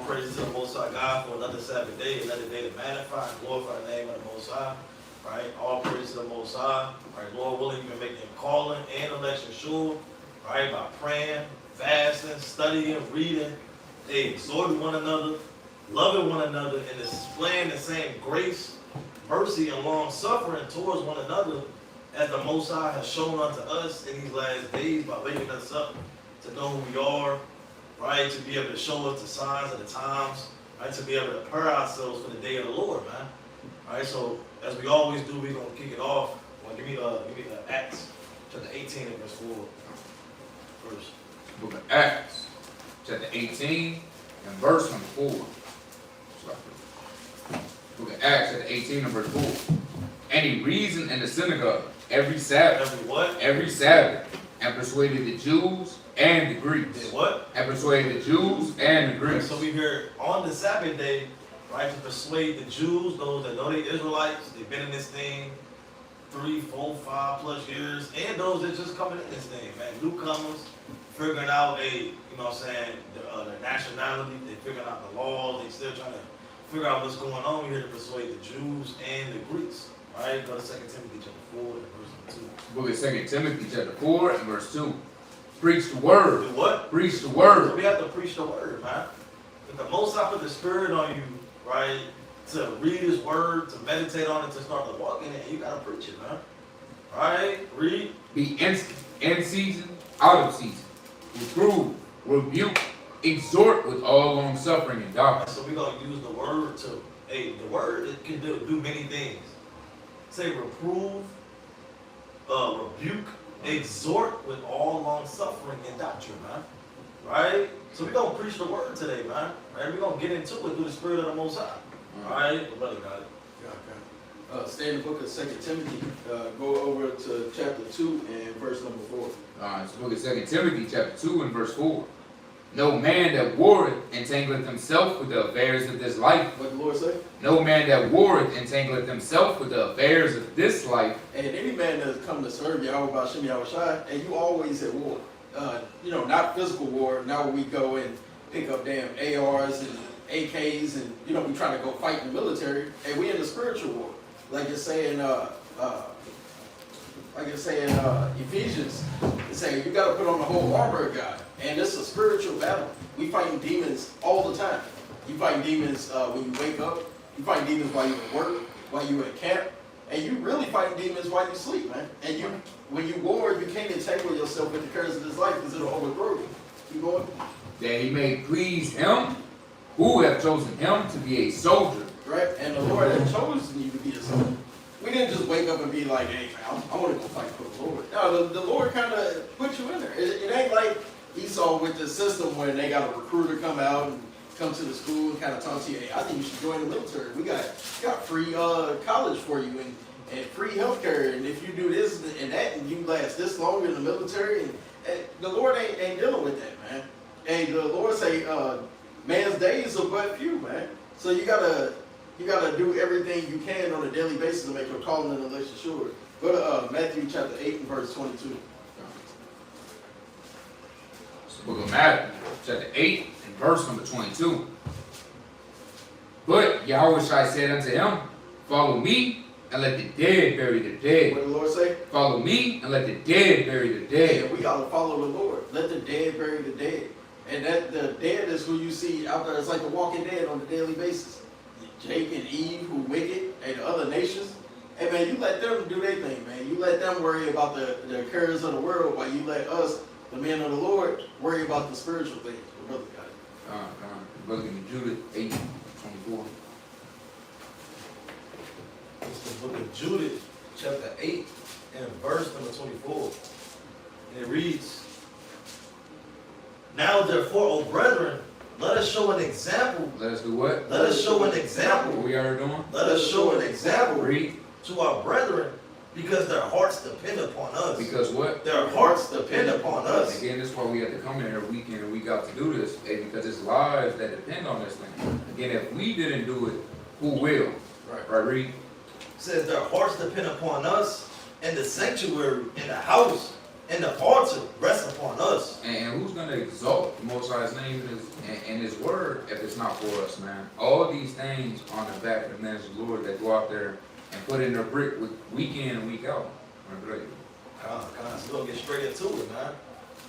praise to the Most High God for another Sabbath day, another day to magnify and glorify the name of the Most High. Right? All praise to the Most High. Right? Lord willing, you can make them calling and election sure. Right? By praying, fasting, studying, reading, exhorting one another, loving one another, and displaying the same grace, mercy, and long suffering towards one another as the Most High has shown unto us in these last days by waking us up to know who we are, right? To be able to show us the signs of the times, right? To be able to prepare ourselves for the day of the Lord, man. All right, so as we always do, we're gonna kick it off. Well, give me the Acts chapter 18 and verse 4 first. Book of Acts, chapter 18 and verse number 4. Book of Acts, chapter 18 and verse 4. And he reasoned in the synagogue every Sabbath. Every what? Every Sabbath, and persuaded the Jews and the Greeks. Did what? And persuaded the Jews and the Greeks. So we hear on the Sabbath day, right, to persuade the Jews, those that know they Israelites, they've been in this thing 3, 4, 5+ years, and those that just coming in this thing, man, newcomers, figuring out you know what I'm saying, their nationality, they figuring out the laws, they still trying to figure out what's going on. We're here to persuade the Jews and the Greeks, right? Go to 2 Timothy chapter 4 and verse 2. Book of 2 Timothy chapter 4 and verse 2. Preach the word. Do what? Preach the word. So we have to preach the word, man. If the Most High put the Spirit on you, right, to read His word, to meditate on it, to start to walk in it, you gotta preach it, man. Right? Read. Be in season, out of season. Reprove, rebuke, exhort with all long suffering and doctrine. So we're gonna use the word to, the word it can do many things. Say reprove, rebuke, exhort with all long suffering and doctrine, man. Right? So we're gonna preach the word today, man. Right? We're gonna get into it through the Spirit of the Most High. Right? The brother got it. Stay in the book of 2 Timothy. Go over to chapter 2 and verse number 4. It's the book of 2 Timothy chapter 2 and verse 4. No man that warreth entangleth himself with the affairs of this life. What the Lord say? No man that warreth entangleth himself with the affairs of this life. And any man that's come to serve Yahweh B'Shem Yahushai, and you always at war. You know, not physical war. Now we go and pick up damn ARs and AKs, and you know we trying to go fight in the military, and we in the spiritual war. Like it's saying, Ephesians, it's saying you got to put on the whole armor of God, and it's a spiritual battle. We fighting demons all the time. You fighting demons when you wake up. You fighting demons while you at work, while you at camp, and you really fighting demons while you sleep, man. And you, when you war, you can't entangle yourself with the cares of this life because it'll overthrow you. You going? That he may please him who have chosen him to be a soldier. Right? And the Lord has chosen you to be a soldier. We didn't just wake up and be like, hey, man, I want to go fight for the Lord. No, the Lord kind of put you in there. It ain't like Esau with the system where they got a recruiter come out and come to the school and kind of talk to you, hey, I think you should join the military. We got free college for you and free health care. And if you do this and that and you last this long in the military, and the Lord ain't dealing with that, man. And the Lord say, man's days are but few, man. So you gotta do everything you can on a daily basis to make your calling and election sure. Go to Matthew chapter 8 and verse 22. It's the book of Matthew, chapter 8 and verse number 22. But Yahushua said unto him, follow me and let the dead bury the dead. What did the Lord say? Follow me and let the dead bury the dead. Yeah, we gotta follow the Lord. Let the dead bury the dead. And that the dead is who you see out there. It's like the walking dead on a daily basis. Jake and Eve, who wicked, and the other nations. Hey man, you let them do their thing, man. You let them worry about the cares of the world while you let us, the men of the Lord, worry about the spiritual things. Your brother got it. Brother Judith 8:24. It's the book of Judith, chapter 8 and verse number 24. And it reads, now therefore, O brethren, let us show an example. Let us do what? Let us show an example. What we are doing? Let us show an example Read. to our brethren, because their hearts depend upon us. Because what? Their hearts depend upon us. Again, this is why we have to come in every week in and week out to do this, because it's lives that depend on this thing. Again, if we didn't do it, who will? Right, read. It says their hearts depend upon us in the sanctuary, in the house, and the altar rests upon us. And who's gonna exalt the Most High's name in his word if it's not for us, man? All these things on the back of the man's Lord that go out there and put in their brick week in and week out. So we're gonna get straight into it, man.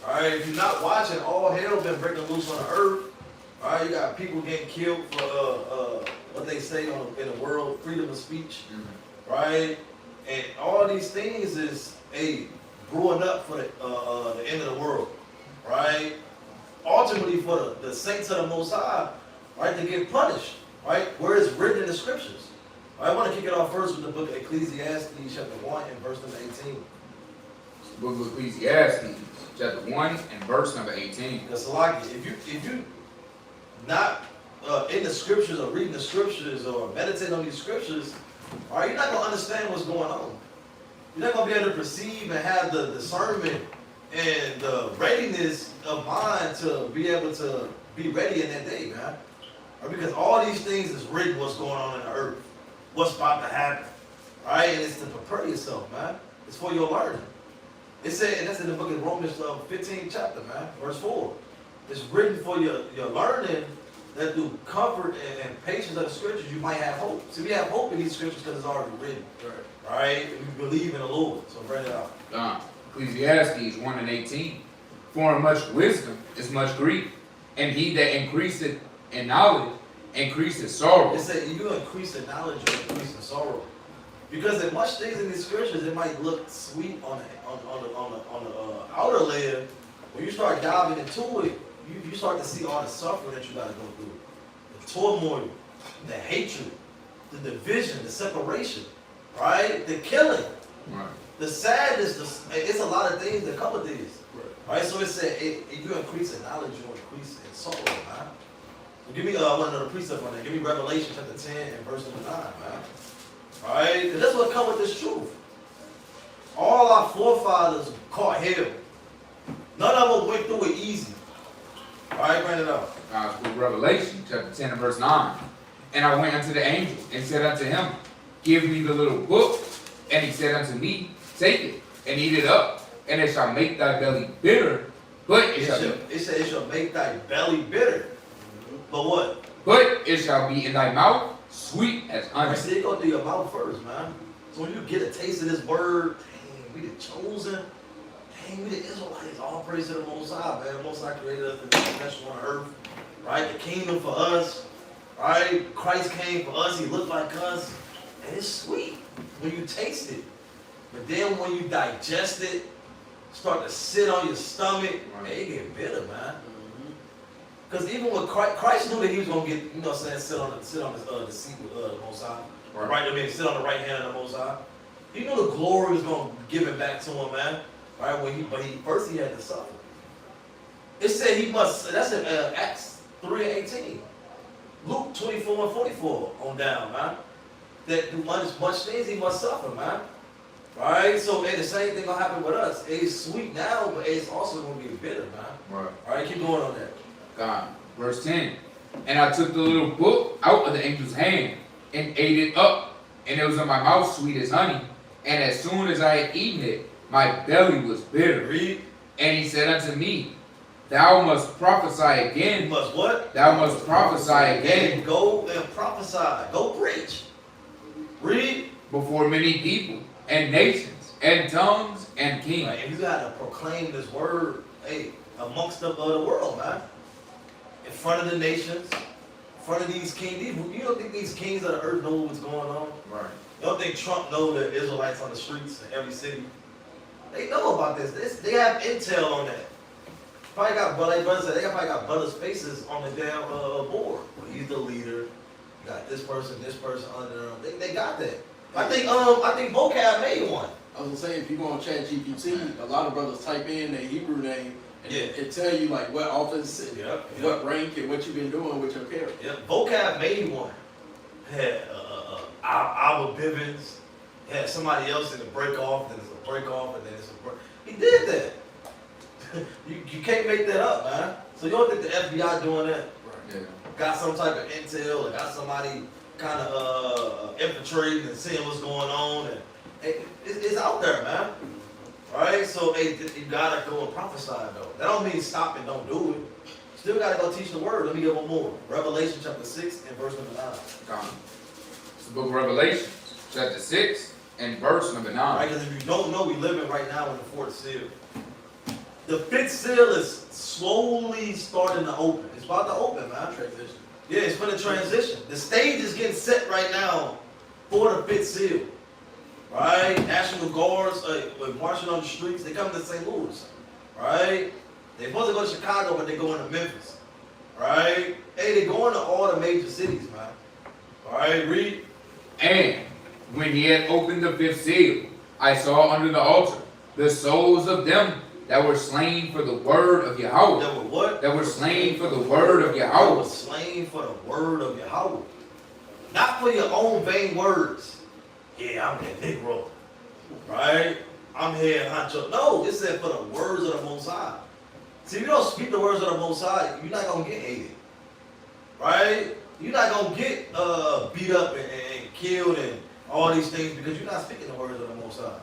Alright, if you're not watching, all hell been breaking loose on the earth. Alright, you got people getting killed for what they say in the world, freedom of speech. Mm-hmm. Right? And all these things is brewing up for the end of the world. Right? Ultimately for the saints of the Most High, right, to get punished. Right? Where it's written in the scriptures. I want to kick it off first with the book of Ecclesiastes, chapter 1 and verse number 18. Book of Ecclesiastes, chapter 1 and verse number 18. That's like if you not in the scriptures or reading the scriptures or meditating on these scriptures, all right, you're not gonna understand what's going on. You're not gonna be able to perceive and have the discernment and the readiness of mind to be able to be ready in that day, man. Right? Because all these things is written what's going on in the earth, what's about to happen, right? And it's to prepare yourself, man. It's for your learning. It said, and that's in the book of Romans 15 chapter, man, verse 4. It's written for your learning that through comfort and patience of the scriptures, you might have hope. See, we have hope in these scriptures because it's already written. Right? We believe in the Lord. So bring it out. Ecclesiastes 1 and 18. For in much wisdom is much grief, and he that increaseth in knowledge increaseth sorrow. It said, you increase in knowledge, you increase in sorrow. Because in much things in these scriptures, it might look sweet on the outer layer. When you start diving into it, you start to see all the suffering that you got to go through. The turmoil, the hatred, the division, the separation, right? The killing, Right. the sadness. It's a lot of things that come with these. Right? So it said, if you increase in knowledge, you increase in sorrow, man. So give me one of the precepts on that. Give me Revelation chapter 10 and verse number 9, man. Right? And that's what comes with this truth. All our forefathers caught hell. None of them went through it easy. All right, bring it up. Revelation chapter 10 and verse 9. And I went unto the angel and said unto him, give me the little book. And he said unto me, take it and eat it up, and it shall make thy belly bitter. But it said it shall make thy belly bitter. But what? But it shall be in thy mouth sweet as honey. Right, so it go through your mouth first, man. So when you get a taste of this word, dang, we the chosen. Dang, we the Israelites. All praise to the Most High, man. The Most High created us to be special on earth. Right? The kingdom for us. Right? Christ came for us. He looked like us. And it's sweet when you taste it. But then when you digest it, start to sit on your stomach, man, it get bitter, man. Because even when Christ knew that he was going to get, you know what I'm saying, sit on the seat with the Most High. Right? I mean, sit on the right hand of the Most High. He knew the glory was going to give it back to him, man. Right? But first he had to suffer. It said he must, that's in Acts 3 and 18. Luke 24 and 44 on down, man. That through much things he must suffer, man. Right? So the same thing gonna happen with us. It's sweet now, but it's also gonna be bitter, man. Right. Alright, keep going on that. God. Verse 10. And I took the little book out of the angel's hand and ate it up, and it was in my mouth sweet as honey. And as soon as I had eaten it, my belly was bitter. Read. And he said unto me, thou must prophesy again. You must what? Thou must prophesy again. Go and prophesy. Go preach. Read. Before many people and nations and tongues and kings. Right, and you gotta proclaim this word, amongst the world, man. In front of the nations, in front of these kings. You don't think these kings of the earth know what's going on? Right. You don't think Trump knows the Israelites on the streets in every city? They know about this. They have intel on that. Probably got, like brother said, they probably got brothers' faces on the damn board. Well, he's the leader. You got this person under them. They got that. I think Vocab made one. I was gonna say, if you go on ChatGPT, a lot of brothers type in their Hebrew name and it tell you like what office, what rank, and what you've been doing with your character. Yep. Vocab made one. Had Albert Bivens. Had somebody else in the break off, then it's a break off, and then it's a break. He did that. you can't make that up, man. So you don't think the FBI doing that? Right. Yeah. Got some type of intel, or got somebody kind of infiltrating and seeing what's going on, and it's out there, man. Right? So hey, you gotta go and prophesy though. That don't mean stop and don't do it. Still gotta go teach the word. Let me give one more. Revelation chapter 6 and verse number 9. God. It's the book of Revelation, chapter 6 and verse number 9. Right? Because if you don't know, we living right now in the fourth seal. The fifth seal is slowly starting to open. It's about to open, man. Transition. Yeah, it's for the transition. The stage is getting set right now for the fifth seal. Right? National Guards marching on the streets. They come to St. Louis. Right? They're supposed to go to Chicago, but they're going to Memphis. Right? Hey, they're going to all the major cities, man. Alright, read. And when he had opened the fifth seal, I saw under the altar the souls of them that were slain for the word of Yahweh. That were what? That were slain for the word of That Yahweh. were slain for the word of Yahweh. Not for your own vain words. Yeah, I'm that Negro. Right? I'm here in Honcho. No, it said for the words of the Most High. See, if you don't speak the words of the Most High, you're not going to get hated. Right? You're not going to get beat up and killed and all these things because you're not speaking the words of the Most High.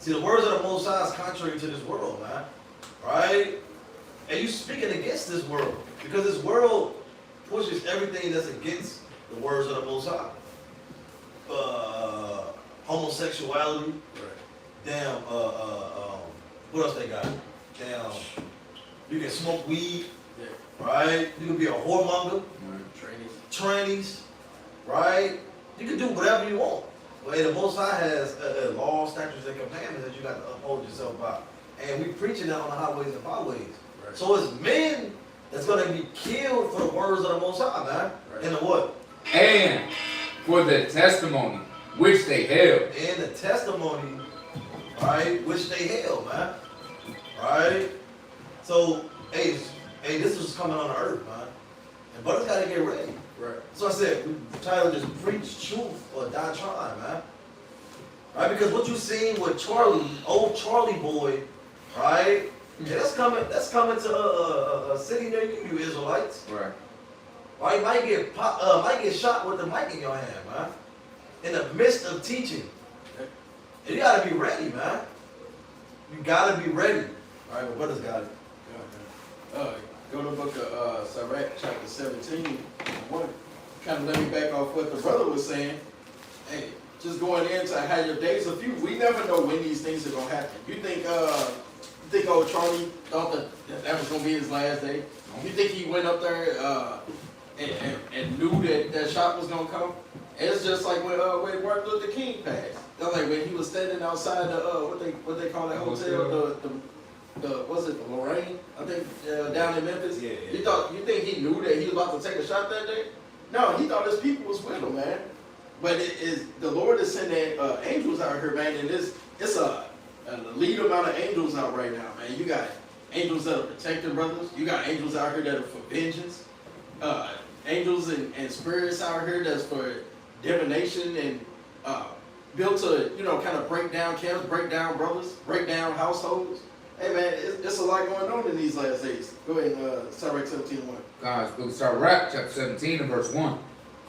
See, the words of the Most High is contrary to this world, man. Right? And you speaking against this world because this world pushes everything that's against the words of the Most High. Homosexuality. Right. Damn, what else they got? Damn, you can smoke weed, Yeah. right? You can be a whoremonger, trannies, right? You can do whatever you want. But the Most High has laws, statutes, and commandments that you got to uphold yourself by. And we preaching that on the highways and byways. Right. So it's men that's going to be killed for the words of the Most High, man. Right. And the what? And for the testimony which they held. And the testimony, right, which they held, man. Right? So, hey, this is coming on the earth, man. And brothers got to get ready. Right. So I said, the title is Preach Truth or Die Trying, man. Right? Because what you seen with Charlie, old Charlie boy, right? Yeah, that's coming to a city near you, you Israelites. Right. Right? Might get shot with the mic in your hand, man. In the midst of teaching. And you gotta be ready, man. You gotta be ready. All right, well, brothers got it. Go to the book of SHABBAT, chapter 17. One, kind of let me back off what the brother was saying. Hey, just going into how your days are few. We never know when these things are gonna happen. You think old Charlie thought that was gonna be his last day? You think he went up there and knew that shot was gonna come? It's just like when Martin Luther King passed. Like when he was standing outside the what they call that hotel, the was it the Lorraine? I think down in Memphis. Yeah. You think he knew that he was about to take a shot that day? No, he thought his people was with him, man. But it is the Lord is sending angels out here, man, and it's a lead amount of angels out right now, man. You got angels that are protecting brothers. You got angels out here that are for vengeance. Angels and spirits out here that's for divination and built to, kind of break down camps, break down brothers, break down households. Hey man, it's a lot going on in these last days. Go ahead and SHABBAT 17:1. God's book of SHABBAT, chapter 17 and verse 1.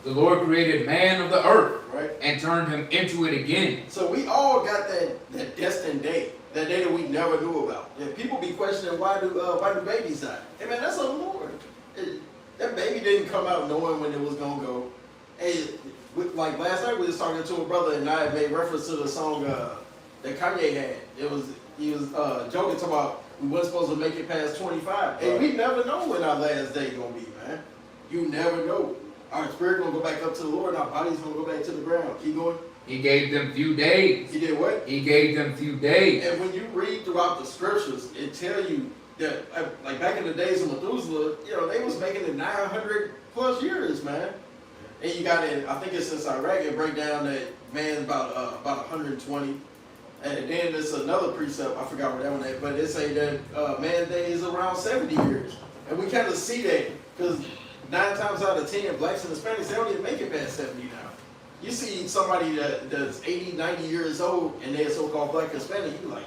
The Lord created man of the earth, Right. and turned him into it again. So we all got that destined day, that day that we never knew about. And people be questioning why do babies die? Hey man, that's on the Lord. That baby didn't come out knowing when it was gonna go. Hey, like last night we was talking to a brother and I made reference to the song that Kanye had. He was joking talking about we wasn't supposed to make it past 25. Hey, we never know when our last day gonna be, man. You never know. Our spirit gonna go back up to the Lord, and our body's gonna go back to the ground. Keep going. He gave them few days. He did what? He gave them few days. And when you read throughout the scriptures, it tell you that, like back in the days of Methuselah, they was making it 900 plus years, man. And you got it, I think it's in Iraq, it break down that man's about 120. And then there's another precept, I forgot where that one is, but it say that man's day is around 70 years. And we kind of see that, because 9 times out of 10, blacks and Hispanics, they don't even make it past 70 now. You see somebody that's 80, 90 years old, and they're so-called black Hispanic, you like,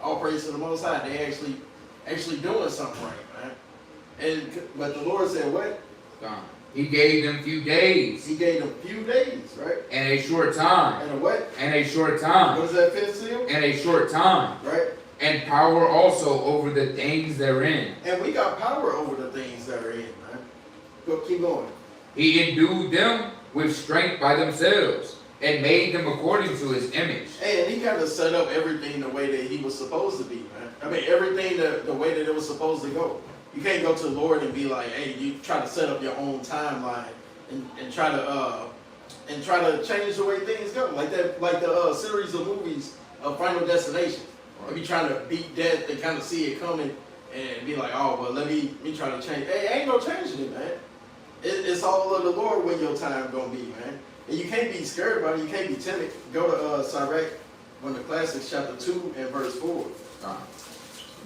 all praise to the Most High, they actually doing something right, man. But the Lord said what? God. He gave them few days. He gave them few days, right? And a short time. And a what? And a short time. What is that fifth seal? And a short time. Right? and power also over the things therein. And we got power over the things that are in, man. Go, keep going. He endued them with strength by themselves, and made them according to his image. And he kind of set up everything the way that he was supposed to be, man. I mean, everything the way that it was supposed to go. You can't go to the Lord and be like, hey, you try to set up your own timeline and try to change the way things go. Like the series of movies of Final Destination. If you trying to beat death and kind of see it coming and be like, oh, well, let me try to change. Hey, ain't no changing it, man. It's all of the Lord when your time gonna be, man. And you can't be scared about it. You can't be timid. Go to SHABBAT, one of the classics, chapter 2 and verse 4. Book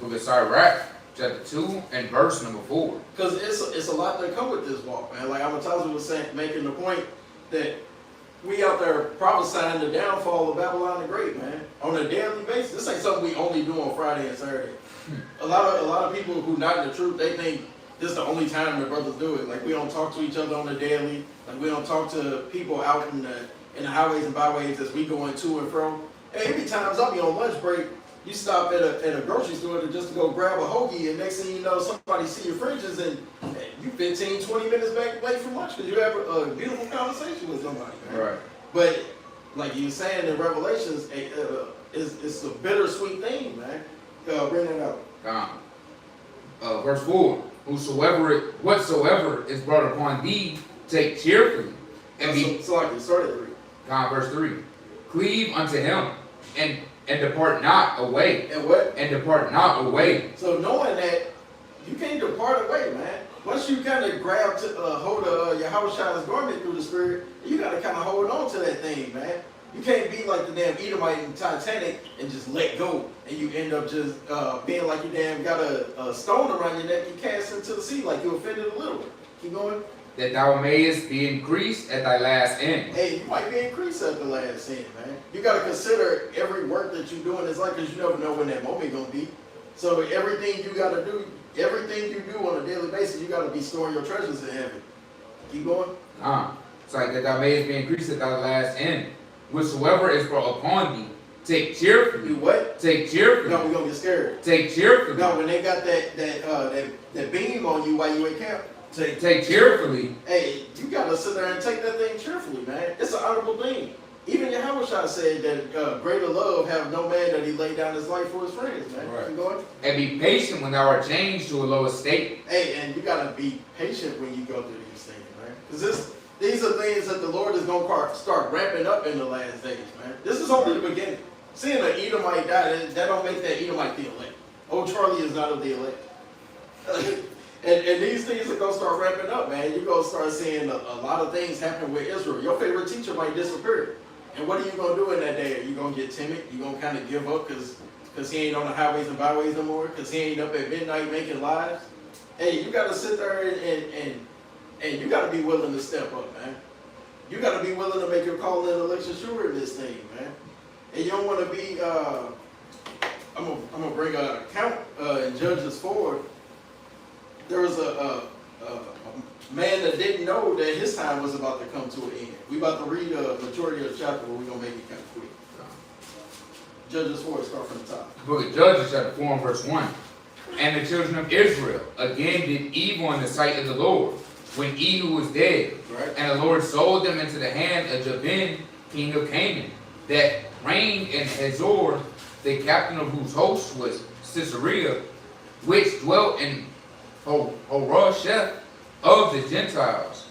of SHABBAT, chapter 2 and verse number 4. Because it's a lot that come with this walk, man. Like Amatazu was saying, making the point that we out there prophesying the downfall of Babylon the Great, man, on a daily basis. This ain't something we only do on Friday and Saturday. A lot of people who not in the truth, they think this is the only time the brothers do it. Like we don't talk to each other on the daily. Like we don't talk to people out in the highways and byways as we going to and from. Hey, every times I'll be on lunch break, you stop at a grocery store just to go grab a hoagie, and next thing you know, somebody see your fridges and you 15, 20 minutes back late from lunch because you have a beautiful conversation with somebody, man. Right. But like you saying in Revelations, it's a bittersweet thing, man. Bring it out. Verse 4. Whatsoever is brought upon thee, take cheerfully, and be. So I can start at 3. Verse 3. Cleave unto him, and depart not away. And what? And depart not away. So knowing that, you can't depart away, man. Once you kind of grab hold of Yahushua's garment through the Spirit, you got to kind of hold on to that thing, man. You can't be like the damn Edomite in Titanic and just let go, and you end up just being like you damn got a stone around your neck you cast into the sea like you offended a little. Keep going. That thou mayest be increased at thy last end. Hey, you might be increased at the last end, man. You got to consider every work that you're doing is like, because you never know when that moment going to be. So everything you got to do, everything you do on a daily basis, you got to be storing your treasures in heaven. Keep going. It's like that thou mayest be increased at thy last end. Whatsoever is brought upon thee, take cheerfully. Do what? Take cheerfully. No, we're going to get scared. Take cheerfully. No, when they got that beam on you while you in camp. Take cheerfully. Hey, you got to sit there and take that thing cheerfully, man. It's an honorable thing. Even Yahushua said that greater love have no man that he laid down his life for his friends, man. Right. Keep going. And be patient when thou art changed to a lower state. Hey, and you got to be patient when you go through these things, man. Because these are things that the Lord is going to start ramping up in the last days, man. This is only the beginning. Seeing an Edomite die, that don't make that Edomite the elect. Old Charlie is not of the elect. And these things are going to start ramping up, man. You're going to start seeing a lot of things happen with Israel. Your favorite teacher might disappear. And what are you going to do in that day? Are you going to get timid? You going to kind of give up because he ain't on the highways and byways no more? Because he ain't up at midnight making lives? Hey, you got to sit there and you got to be willing to step up, man. You got to be willing to make your call and election sure in this thing, man. And you don't want to be, I'm going to bring an account in Judges 4. There was a man that didn't know that his time was about to come to an end. We about to read a majority of the chapter, but we're going to make it kind of quick. Judges 4, start from the top. Book of Judges, chapter 4 and verse 1. And the children of Israel again did evil in the sight of the Lord, when Ehud was dead. Right. And the Lord sold them into the hand of Jabin, king of Canaan, that reigned in Hazor, the captain of whose host was Sisera, which dwelt in Horosheth of the Gentiles.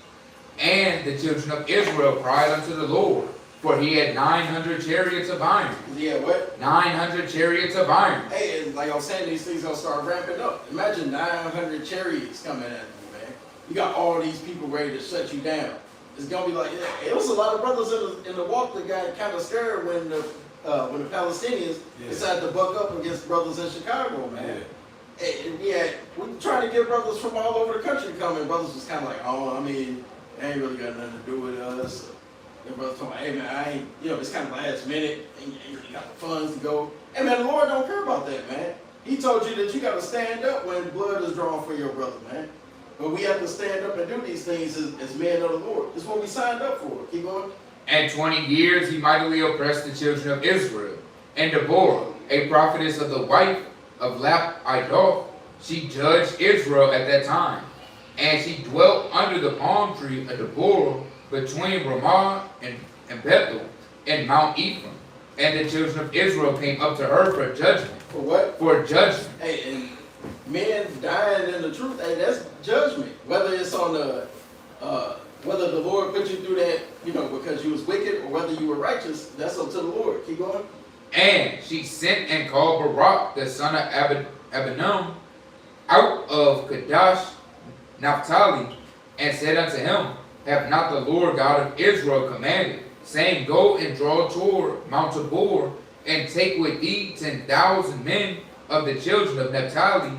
And the children of Israel cried unto the Lord, for he had 900 chariots of iron. Yeah, what? 900 chariots of iron. Hey, and like I was saying, these things gonna start ramping up. Imagine 900 chariots coming at you, man. You got all these people ready to shut you down. It's gonna be like, it was a lot of brothers in the walk that got kind of scared when the Palestinians decided to buck up against brothers in Chicago, man. And we're trying to get brothers from all over the country coming. Brothers was kind of like, oh, I mean, they ain't really got nothing to do with us. And brothers talking, hey man, I ain't, it's kind of last minute, and you ain't really got the funds to go. Hey man, the Lord don't care about that, man. He told you that you got to stand up when blood is drawn for your brother, man. But we have to stand up and do these things as men of the Lord. It's what we signed up for. Keep going. And 20 years he mightily oppressed the children of Israel. And Deborah, a prophetess of the wife of Lap-Idoth. She judged Israel at that time. And she dwelt under the palm tree of Deborah between Ramah and Bethel and Mount Ephraim. And the children of Israel came up to her for judgment. For what? For judgment. Hey, and men dying in the truth, hey, that's judgment. Whether it's on the, whether the Lord put you through that, you know, because you was wicked, or whether you were righteous, that's up to the Lord. Keep going. And she sent and called Barak, the son of Abinum, out of Kadesh Naphtali, and said unto him, Have not the Lord God of Israel commanded, saying, Go and draw toward Mount Tabor, and take with thee 10,000 men of the children of Naphtali,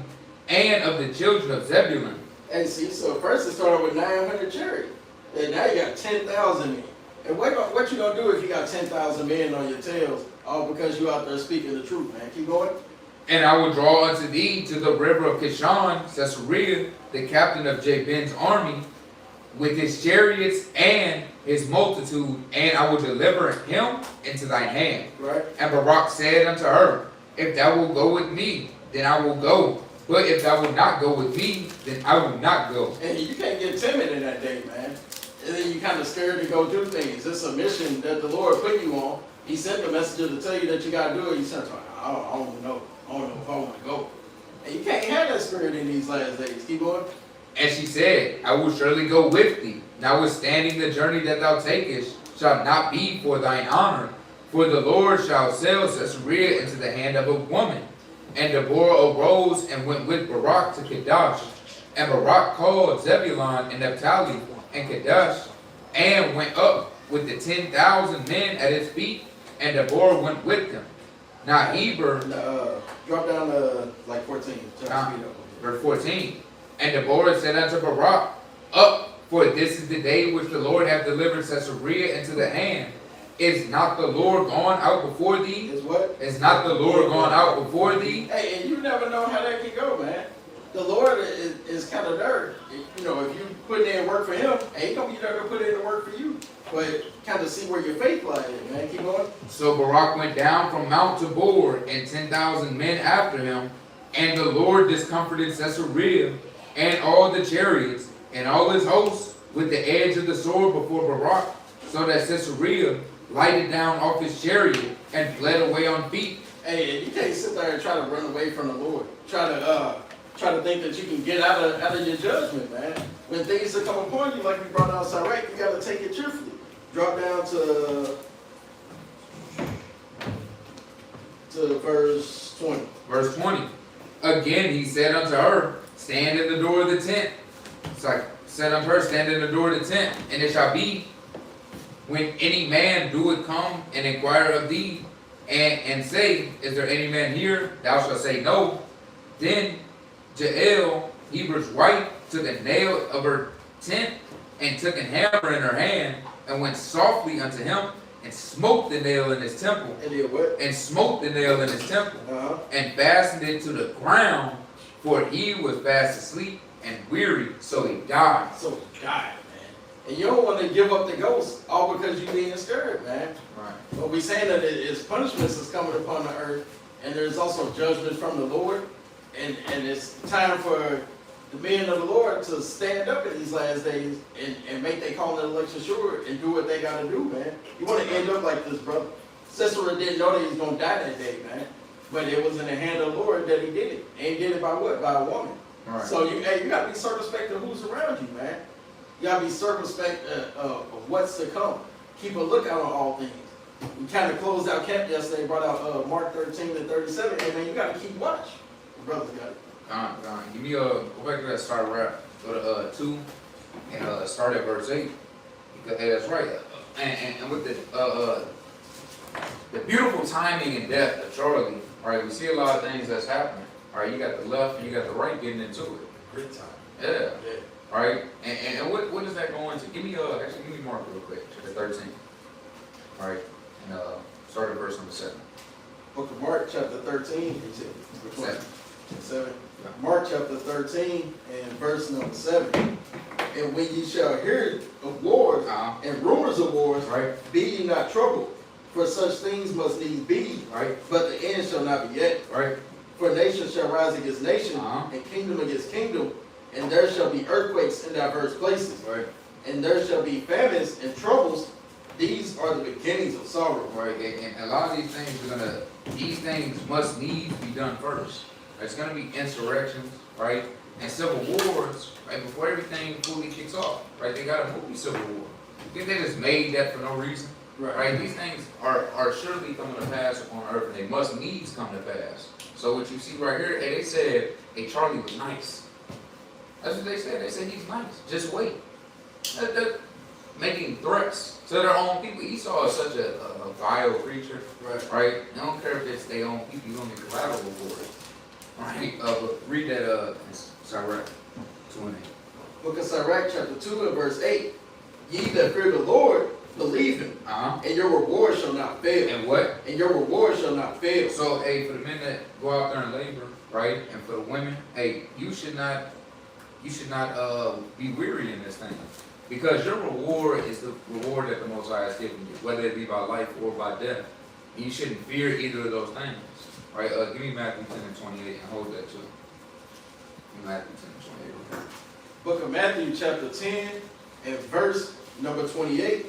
and of the children of Zebulun. Hey, see, so first it started with 900 chariots, and now you got 10,000 men. And what you gonna do if you got 10,000 men on your tails, all because you out there speaking the truth, man? Keep going. And I will draw unto thee to the river of Kishon, Caesarea, the captain of Jabin's army, with his chariots and his multitude, and I will deliver him into thine hand. Right. And Barak said unto her, If thou wilt go with me, then I will go. But if thou wilt not go with me, then I will not go. And you can't get timid in that day, man. And then you kind of scared to go do things. It's a mission that the Lord put you on. He sent the messenger to tell you that you got to do it. You said, I don't know. I don't know if I want to go. And you can't have that spirit in these last days. Keep going. And she said, I will surely go with thee, notwithstanding the journey that thou takest shall not be for thine honor, for the Lord shall sell Caesarea into the hand of a woman. And Deborah arose and went with Barak to Kadesh. And Barak called Zebulun and Naphtali and Kadesh, and went up with the 10,000 men at his feet, and Deborah went with them. Now Heber, Drop down to like 14. verse 14. And Deborah said unto Barak, Up, for this is the day which the Lord hath delivered Caesarea into the hand. Is not the Lord gone out before thee? Is what? Is not the Lord gone out before thee? Hey, and you never know how that can go, man. The Lord is kind of there. You know, if you put in work for him, hey, he gonna be there to put in the work for you. But kind of see where your faith lies, man. Keep going. So Barak went down from Mount Tabor, and 10,000 men after him. And the Lord discomforted Caesarea, and all the chariots, and all his hosts, with the edge of the sword before Barak, so that Caesarea lighted down off his chariot, and fled away on feet. Hey, you can't sit there and try to run away from the Lord. Try to think that you can get out of your judgment, man. When things are come upon you, like we brought out Sirach, you got to take it cheerfully. Drop down to verse 20. Verse 20. Again he said unto her, Stand in the door of the tent. It's like, said unto her, Stand in the door of the tent. And it shall be, when any man doeth come and inquire of thee, and say, Is there any man here? Thou shalt say, No. Then Jael, Heber's wife, took a nail of her tent, and took a hammer in her hand, and went softly unto him, and smote the nail in his temple. And did what? And smote the nail in his temple, Uh-huh. and fastened it to the ground, for he was fast asleep and weary, so he died. So God, man. And you don't want to give up the ghost all because you being scared, man. Right. But we saying that it's punishments is coming upon the earth, and there's also judgment from the Lord, and it's time for the men of the Lord to stand up in these last days and make their call and election sure and do what they got to do, man. You want to end up like this, brother. Sisera didn't know that he was going to die that day, man. But it was in the hand of the Lord that he did it. And he did it by what? By a woman. Right. So you got to be circumspect of who's around you, man. You got to be circumspect of what's to come. Keep a lookout on all things. We kind of closed out camp yesterday, brought out Mark 13 and 37. Hey, man, you got to keep watch. The brothers got it. Give me go back to that start rap. Go to 2 and start at verse 8. Because hey, that's right. And with the beautiful timing and depth of Charlie, all right, we see a lot of things that's happening. All right, you got the left and you got the right getting into it. Great time. Yeah. All right. And what is that going to? Give me Mark real quick. Chapter 13. All right. And start at verse number 7. Book of Mark, chapter 13. Which one? 7. Yeah. Mark chapter 13 and verse number 7. And when ye shall hear of wars and rumors of wars, Right. be ye not troubled. For such things must needs be, right, but the end shall not be yet. right, For nation shall rise against nation, Uh-huh. and kingdom against kingdom, and there shall be earthquakes in diverse places, right, and there shall be famines and troubles. These are the beginnings of sorrow. right. And a lot of these things must needs be done first. There's gonna be insurrections, right, and civil wars, right, before everything fully kicks off, right? They got a movie Civil War. You think they just made that for no reason? Right, these things are surely coming to pass upon earth, and they must needs come to pass. So what you see right here, they said, hey, Charlie was nice. That's what they said. They said he's nice. Just wait. They're making threats to their own people. Esau is such a vile creature, right? They don't care if it's their own people. You're gonna be collateral for it, right? But read that. Sirach 2:8. Book of Sirach chapter 2 and verse 8. Ye that fear the Lord, believe him, and your reward shall not fail. And what? And your reward shall not fail. So, hey, for the men that go out there and labor, right, and for the women, hey, you should not be weary in this thing, because your reward is the reward that the Most High has given you, whether it be by life or by death. And you shouldn't fear either of those things, right? Give me Matthew 10 and 28 and hold that too. Give me Matthew 10 and 28. Book of Matthew chapter 10 and verse number 28.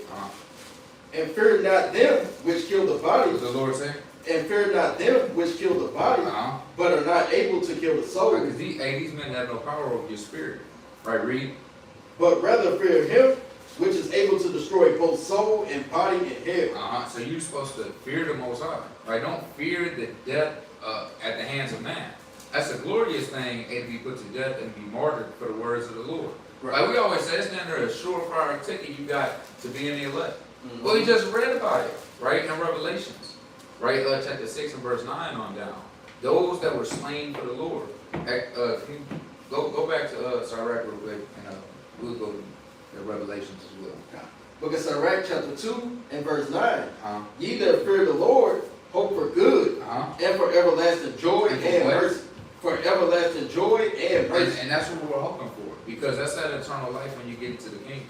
And fear not them which kill the body. What does the Lord say? And fear not them which kill the body, but are not able to kill the soul. Because these men have no power over your spirit. Right, read. But rather fear him which is able to destroy both soul and body in hell. So you're supposed to fear the Most High. Right? Don't fear the death at the hands of man. That's a glorious thing, to be put to death and be martyred for the words of the Lord. Right. Like we always say, it's under a surefire ticket you got to be in the elect. Mm-hmm. Well, we just read about it, right, in Revelations. Right, chapter 6 and verse 9 on down. Those that were slain for the Lord. Can you go back to Sirach real quick, and we'll go to Revelations as well. Book of Sirach chapter 2 and verse 9. Ye that fear the Lord, hope for good, and for everlasting joy and mercy. For everlasting joy and mercy. And that's what we're hoping for, because that's that eternal life when you get into the kingdom.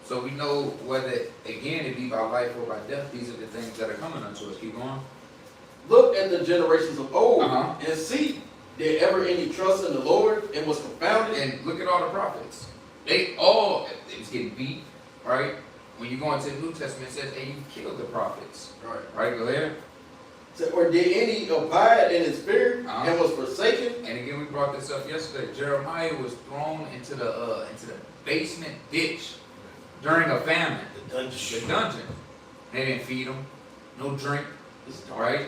So we know whether, again, it be by life or by death, these are the things that are coming unto us. Keep going. Look at the generations of old and see, did ever any trust in the Lord and was confounded? And look at all the prophets. They all, it was getting beat, right? When you go into the New Testament, it says, hey, you killed the prophets. Right, go ahead. So, or did any abide in his spirit and was forsaken? And again, we brought this up yesterday. Jeremiah was thrown into the basement ditch during a famine. The dungeon. They didn't feed him. No drink. It's dark. Right?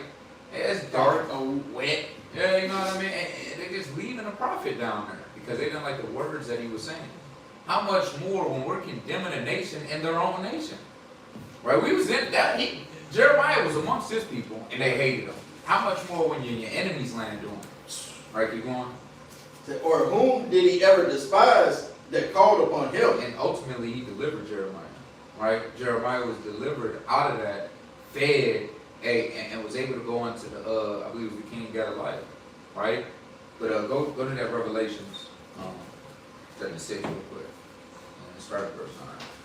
It's dark, wet. Yeah, you know what I mean? And they just leaving a prophet down there because they didn't like the words that he was saying. How much more when we're condemning a nation in their own nation? Right? We was in that. Jeremiah was amongst his people and they hated him. How much more when you're in your enemy's land doing it? Right? Keep going. Or whom did he ever despise that called upon him? And ultimately he delivered Jeremiah. Right? Jeremiah was delivered out of that, fed, and was able to go into the, I believe it was the king Gadoliah. Right? But go to that Revelations, chapter 6 real quick. And start at verse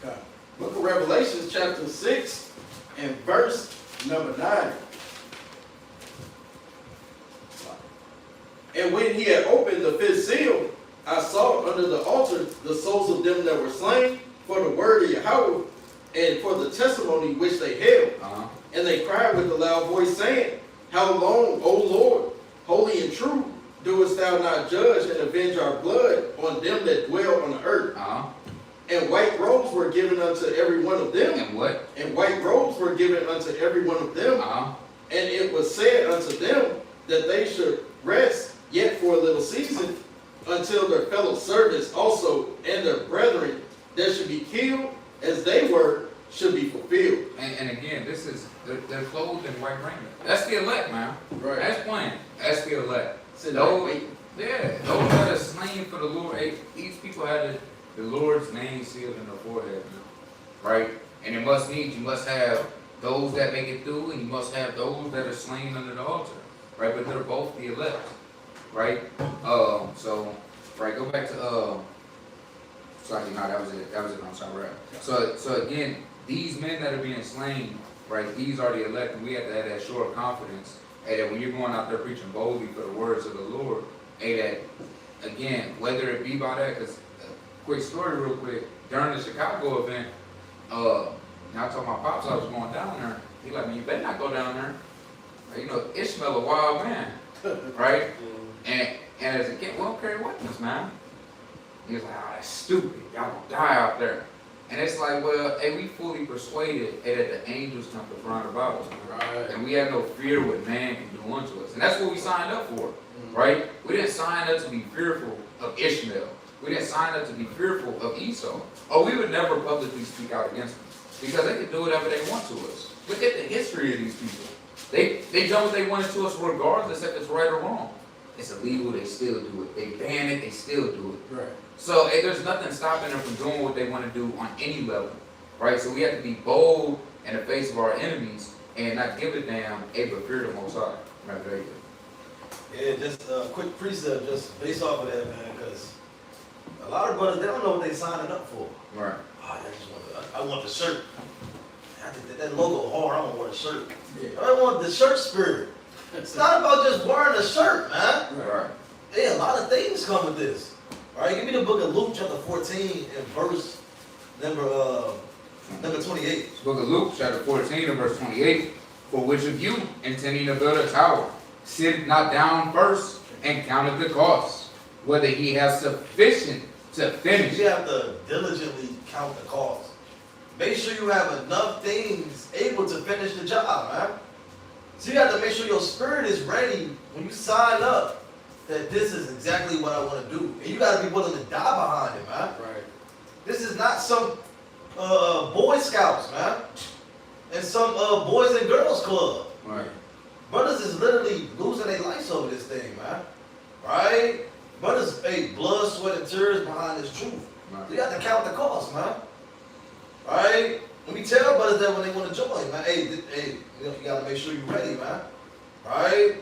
9. Okay. Book of Revelations chapter 6 and verse number 9. And when he had opened the fifth seal, I saw under the altar the souls of them that were slain for the word of Yahweh and for the testimony which they held. And they cried with a loud voice, saying, How long, O Lord, holy and true, doest thou not judge and avenge our blood on them that dwell on the earth? And white robes were given unto every one of them. And what? And white robes were given unto every one of them. And it was said unto them that they should rest yet for a little season, until their fellow servants also and their brethren that should be killed as they were should be fulfilled. And again, this is, they're clothed in white raiment. That's the elect, man. Right. That's plain. That's the elect. So those that are slain for the Lord, these people had the Lord's name sealed in their forehead, man. Right? And it must need, you must have those that make it through, and you must have those that are slain under the altar. Right? But they're both the elect. Right? So, right, go back to, sorry, no, that was it on Sirach. So again, these men that are being slain, right? These are the elect, and we have to have that sure confidence, hey, that when you're going out there preaching boldly for the words of the Lord, hey, that, again, whether it be by that, because, quick story real quick, during the Chicago event, I told my pops I was going down there. He like, man, you better not go down there. You know, Ishmael a wild man, right? And as a kid, we don't carry weapons, man. He was like, oh, that's stupid. Y'all gonna die out there. And it's like, well, hey, we fully persuaded hey, that the angels come to front about us, Right. and we have no fear what man can do unto us. And that's what we signed up for, right? We didn't sign up to be fearful of Ishmael. We didn't sign up to be fearful of Esau. Or we would never publicly speak out against them. Because they can do whatever they want to us. Look at the history of these people. They done what they wanted to us regardless if it's right or wrong. It's illegal, they still do it. They ban it, they still do it. Right. So hey, there's nothing stopping them from doing what they want to do on any level. Right? So we have to be bold in the face of our enemies and not give a damn, but fear the Most High. Right, there you go. Yeah, just a quick precept just based off of that, man, because a lot of brothers, they don't know what they signing up for. Right. Oh, I want the shirt. I think that logo hard, I want to wear the shirt. Yeah. I want the shirt spirit. It's not about just wearing a shirt, man. Right. Yeah, a lot of things come with this. All right, give me the book of Luke chapter 14 and verse number 28. Book of Luke, chapter 14 and verse 28. For which of you, intending to build a tower, sit not down first and counteth the cost, whether he has sufficient to finish. You have to diligently count the cost. Make sure you have enough things able to finish the job, man. So you have to make sure your spirit is ready when you sign up that this is exactly what I want to do. And you got to be willing to die behind it, man. Right. This is not some Boy Scouts, man. And some Boys and Girls Club. Right. Brothers is literally losing their lives over this thing, man. Right? Brothers pay blood, sweat, and tears behind this truth. Right. So you have to count the cost, man. Right? When we tell brothers that when they want to join, man, hey, you gotta make sure you're ready, man. Right?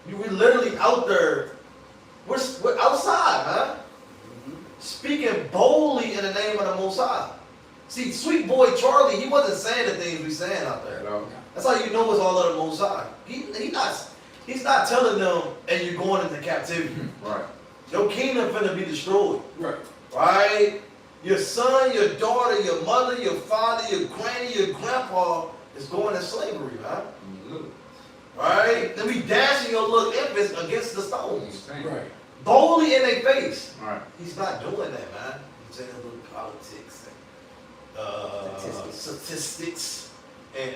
We literally out there. We're outside, man. Speaking boldly in the name of the Most High. See, sweet boy Charlie, he wasn't saying the things we saying out there. Hello. That's how you know it's all of the Most High. He's not telling them, and you're going into captivity. Right. Your kingdom finna be destroyed. Right. Right? Your son, your daughter, your mother, your father, your granny, your grandpa is going in slavery, man. Right? Then we dashing your little infants against the stones. Right. Boldly in their face. Right. He's not doing that, man. He's saying a little politics and statistics and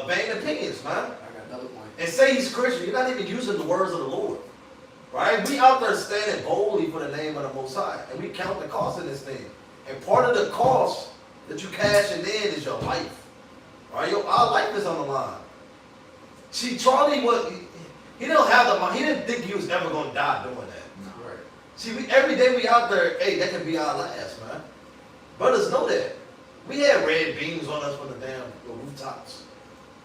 vain opinions, man. I got another point. And say he's Christian. You're not even using the words of the Lord. Right? We out there standing boldly for the name of the Most High. And we count the cost of this thing. And part of the cost that you cashing in is your life. Right? Our life is on the line. See, Charlie he didn't have the mind. He didn't think he was ever going to die doing that. Right. See, every day we out there, hey, that can be our last, man. Brothers know that. We had red beams on us from the damn rooftops.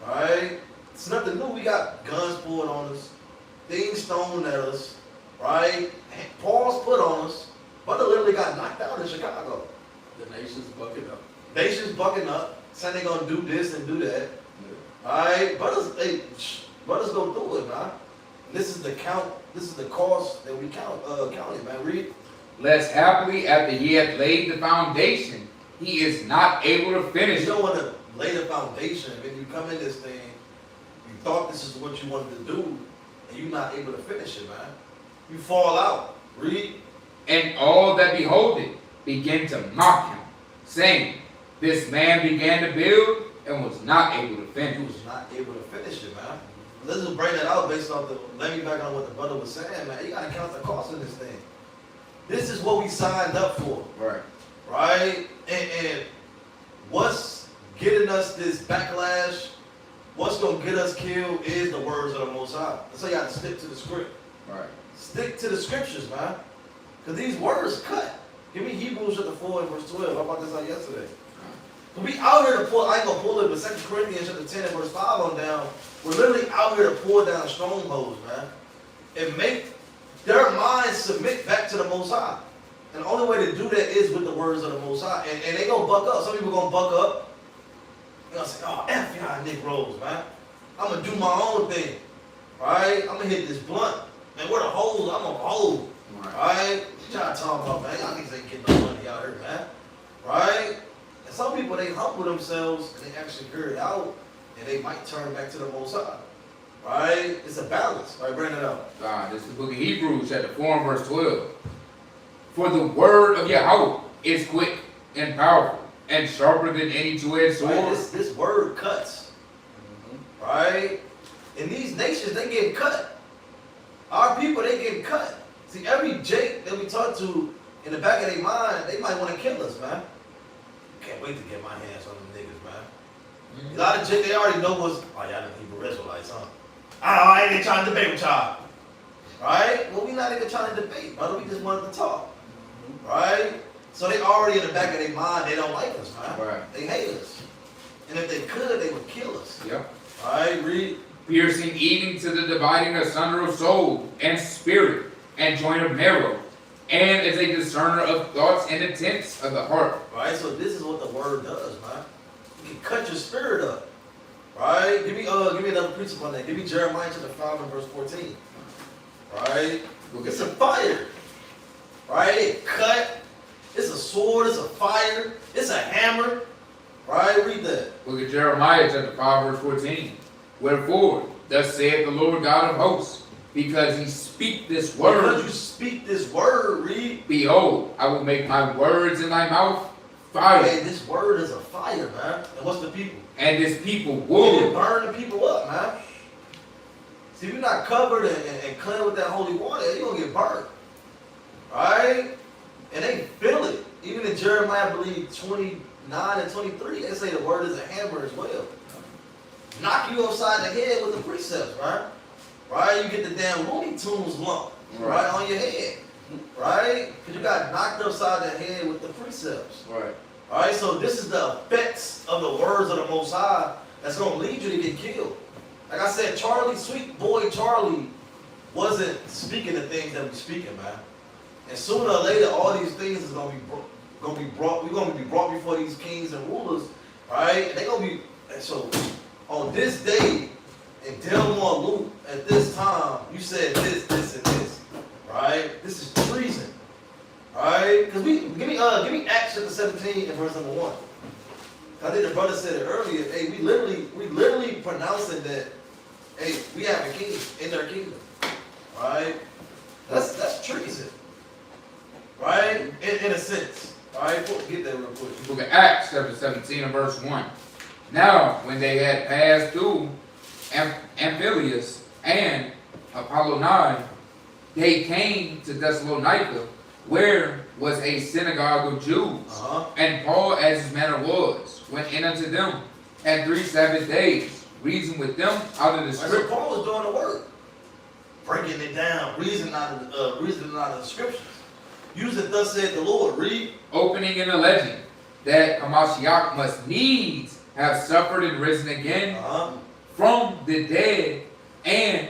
Right? It's nothing new. We got guns pulled on us. Things thrown at us. Right? Paws put on us. Brother literally got knocked out in Chicago. The nation's bucking up. Nations bucking up. Saying they're going to do this and do that. Alright? Brothers go through it, man. This is the count. This is the cost that we counted, man. Read. Lest happily after he hath laid the foundation, he is not able to finish You it. don't want to lay the foundation. When you come in this thing, you thought this is what you wanted to do, and you're not able to finish it, man. You fall out. Read. And all that behold it begin to mock him, saying, this man began to build and was not able to He finish. was not able to finish it, man. Let's just bring that out based off let me back on what the brother was saying, man. You got to count the cost of this thing. This is what we signed up for. Right. Right? And what's getting us this backlash, what's going to get us killed is the words of the Most High. So you got to stick to the script. Right. Stick to the scriptures, man. Because these words cut. Give me Hebrews chapter 4 and verse 12. I brought this out yesterday. We out here to pull, I ain't going to pull it, but 2 Corinthians chapter 10 and verse 5 on down, we're literally out here to pull down strongholds, man. And make their minds submit back to the Most High. And the only way to do that is with the words of the Most High. And they going to buck up. Some people going to buck up. gonna say, oh, F y'all Negroes, man. I'm gonna do my own thing, right? I'm gonna hit this blunt. Man, where the holes? I'm a hole, right? What y'all talking about, man? Y'all niggas ain't getting no money out here, man, right? And some people, they humble themselves and they actually figure it out and they might turn back to the Most High, right? It's a balance, right? Bring it up. This is the book of Hebrews, chapter 4 and verse 12. For the word of Yahweh is quick and powerful and sharper than any two-edged sword. Right? This word cuts, right? And these nations, they get cut. Our people, they get cut. See, every Jake that we talk to, in the back of their mind, they might want to kill us, man. Can't wait to get my hands on them niggas, man. A lot of Jake, they already know what's, oh, y'all the Hebrew Israelites, huh? I ain't even trying to debate with y'all. Right? Well, we not even trying to debate, brother. We just wanted to talk. Right? So they already in the back of their mind, they don't like us, man. Right. They hate us. And if they could, they would kill us. Yep. Alright, read. Piercing even to the dividing asunder of soul and spirit and joint of marrow, and as a discerner of thoughts and intents of the heart. Right? So this is what the word does, man. You can cut your spirit up. Right? Give me another precept on that. Give me Jeremiah chapter 5 and verse 14. Right? It's a fire. Right? It cut. It's a sword, it's a fire, it's a hammer. Right? Read that. Look at Jeremiah chapter 5 verse 14. Wherefore, thus saith the Lord God of hosts, because ye speak this word. Because you speak this word, read. Behold, I will make my words in thy mouth fire. Hey, this word is a fire, man. And what's the people? And this people You wood. burn the people up, man. See, if you're not covered and cleansed with that holy water, you're going to get burned. Right? And they feel it. Even in Jeremiah, I believe, 29 and 23, they say the word is a hammer as well. Knock you upside the head with the precepts, right? Right? You get the damn Looney Tunes lump, right, on your head. Right? Because you got knocked upside the head with the precepts. Right. Alright, so this is the effects of the words of the Most High that's going to lead you to get killed. Like I said, sweet boy Charlie wasn't speaking the things that we're speaking, man. And sooner or later, all these things is going to be brought. We're going to be brought before these kings and rulers, right? And they're going to be. And so, on this day, in Delmore Loop, at this time, you said this, and this, right? This is treason, right? Because give me Acts chapter 17 and verse number 1. I think the brother said it earlier. Hey, we literally pronouncing that. Hey, we have a king in their kingdom, right? That's treason, right? In a sense, all right. Get that real quick. Book of Acts chapter 17 and verse 1. Now, when they had passed through Amphipolis and Apollonia, they came to Thessalonica, where was a synagogue of Jews. And Paul, as his manner was, went in unto them, and 3 Sabbath days, reasoned with them out of the scripture. So Paul was doing the work, breaking it down, reasoning out of the scriptures. Using thus said the Lord. Read. Opening and alleging that Hamashiach must needs have suffered and risen again from the dead, and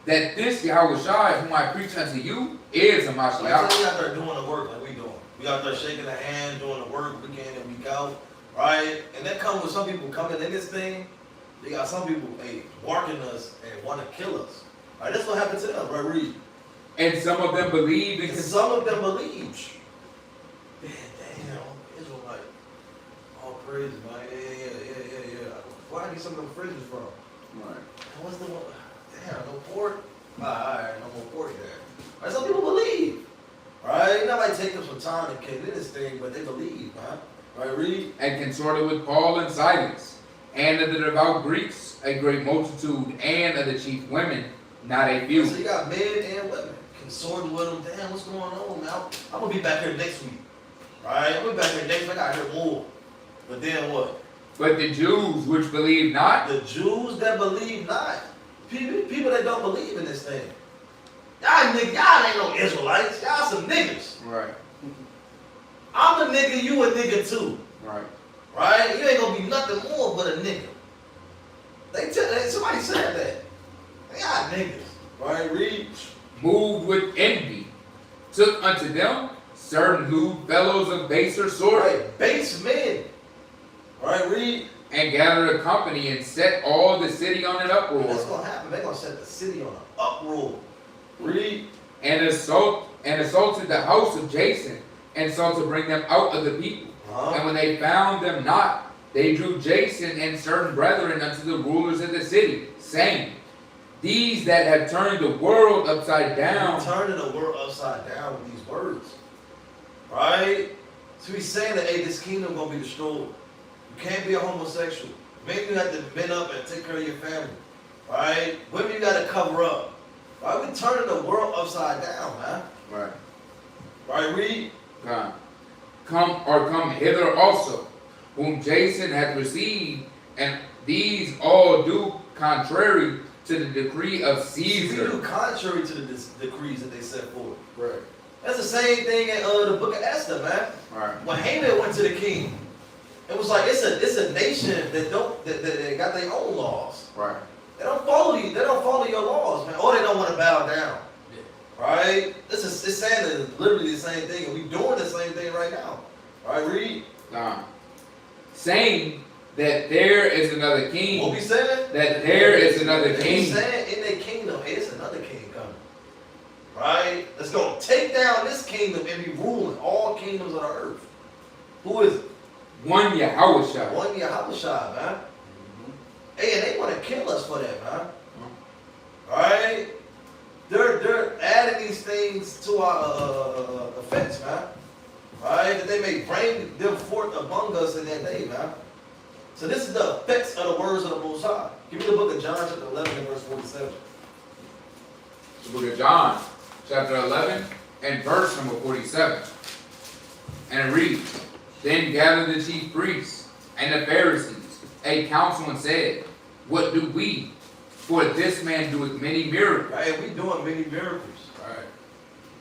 that this Yahushua whom I preach unto you is Hamashiach. Like, so we out there doing the work like we doing. We out there shaking the hand, doing the work week in and week out, right? And that comes with some people coming in this thing. They got some people working us and want to kill us. Right? That's what happened to them, right? Read. And some of them believed, and some of them believed. Damn, Israelite. All praise, man. Yeah. Where I get some of them fridges from? Right. What's the one? Damn, no pork? Alright, no more pork there. Right, some people believe. Right? That might take them some time to get in this thing, but they believe, man. Right, read. And consorted with Paul and Silas, and of the devout Greeks, a great multitude, and of the chief women, not a few. So you got men and women consorting with them. Damn, what's going on, man? I'm going to be back here next week. Right? I'm going to be back here next week. I got to hear more. But then what? But the Jews which believe not. The Jews that believe not. People that don't believe in this thing. Y'all ain't no Israelites. Y'all some niggas. Right. I'm a nigga, you a nigga too. Right. Right? You ain't gonna be nothing more but a nigga. Somebody said that. Y'all niggas. Right? Read. Moved with envy, took unto them certain lewd fellows of baser sort. Right? Base men. Right? Read. and gathered a company and set all the city on an uproar. That's gonna happen. They're gonna set the city on an uproar. Read. And assaulted the house of Jason, and sought to bring them out of the people. And when they found them not, they drew Jason and certain brethren unto the rulers of the city, saying, these that have turned the world upside down. Turning the world upside down with these words. Right? So he's saying that, hey, this kingdom gonna be destroyed. You can't be a homosexual. Men, you have to bend up and take care of your family. Right? Women, you gotta cover up. Right? We're turning the world upside down, man. Right. Right, read. Come hither also, whom Jason hath received, and these all do contrary to the decree of Caesar. We do contrary to the decrees that they set forth. Right. That's the same thing in the book of Esther, man. Right. When Haman went to the king, it was like it's a nation that got their own laws. Right. They don't follow you. They don't follow your laws, man. Or they don't want to bow down. Yeah. Right? It's saying that literally the same thing, and we're doing the same thing right now. Right? Read. Saying that there is another king. What we saying? That there is another king. He's saying in their kingdom, hey, it's another king coming. Right? That's going to take down this kingdom and be ruling all kingdoms of the earth. Who is it? One Yahushua. One Yahushua, man. Hey, and they want to kill us for that, man. Right? They're adding these things to our offense, man. Right? That they may bring them forth among us in that day, man. So this is the effects of the words of the Most High. Give me the book of John, chapter 11, and verse 47. The book of John, chapter 11, and verse number 47. And it reads, then gathered the chief priests and the Pharisees a council and said, what do we? For this man doeth many miracles. Right? We doing many miracles. Right.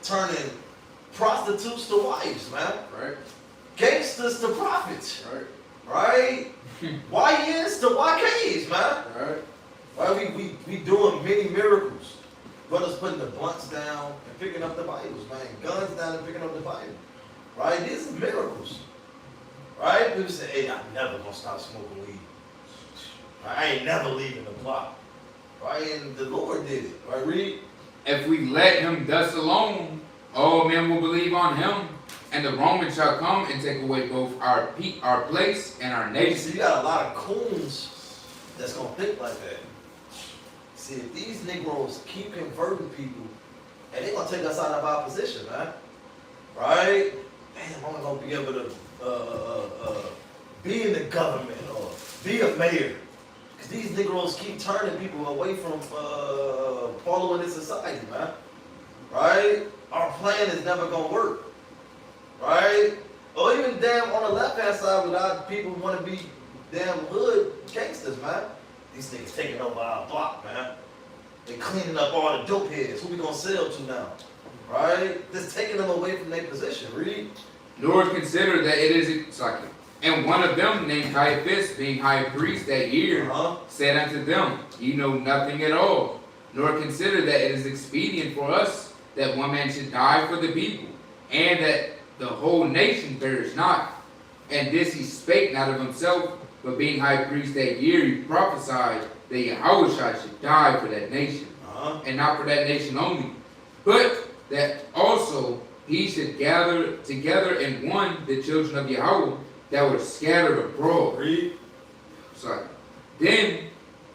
Turning prostitutes to wives, man. Right. Gangsters to prophets. Right. Right? YNs to YKs, man. Right. Right? We doing many miracles. Brothers putting the blunts down and picking up the Bibles, man. Guns down and picking up the Bible. Right? These are miracles. Right? People say, hey, I'm never gonna stop smoking weed. I ain't never leaving the block. Right? And the Lord did it. Right? Read. If we let him thus alone, all men will believe on him, and the Romans shall come and take away both our place and our nation. See, you got a lot of coons that's gonna think like that. See, if these Negroes keep converting people, and they're gonna take us out of our position, man. Right? Damn, I'm not gonna be able to be in the government or be a mayor. Because these Negroes keep turning people away from following this society, man. Right? Our plan is never gonna work. Right? Or even damn on the left-hand side, without people want to be damn hood gangsters, man. These niggas taking over our block, man. They cleaning up all the dope heads. Who we gonna sell to now? Right? Just taking them away from their position. Read. Nor consider that it is exactly. And one of them, named Caiaphas, being high priest that year, said unto them, ye know nothing at all, nor consider that it is expedient for us that one man should die for the people, and that the whole nation perish not. And this he spake not of himself, but being high priest that year, he prophesied that Yahushua should die for that nation, and not for that nation only, but that also he should gather together in one the children of Yahweh that were scattered abroad. Read. Sorry. Then,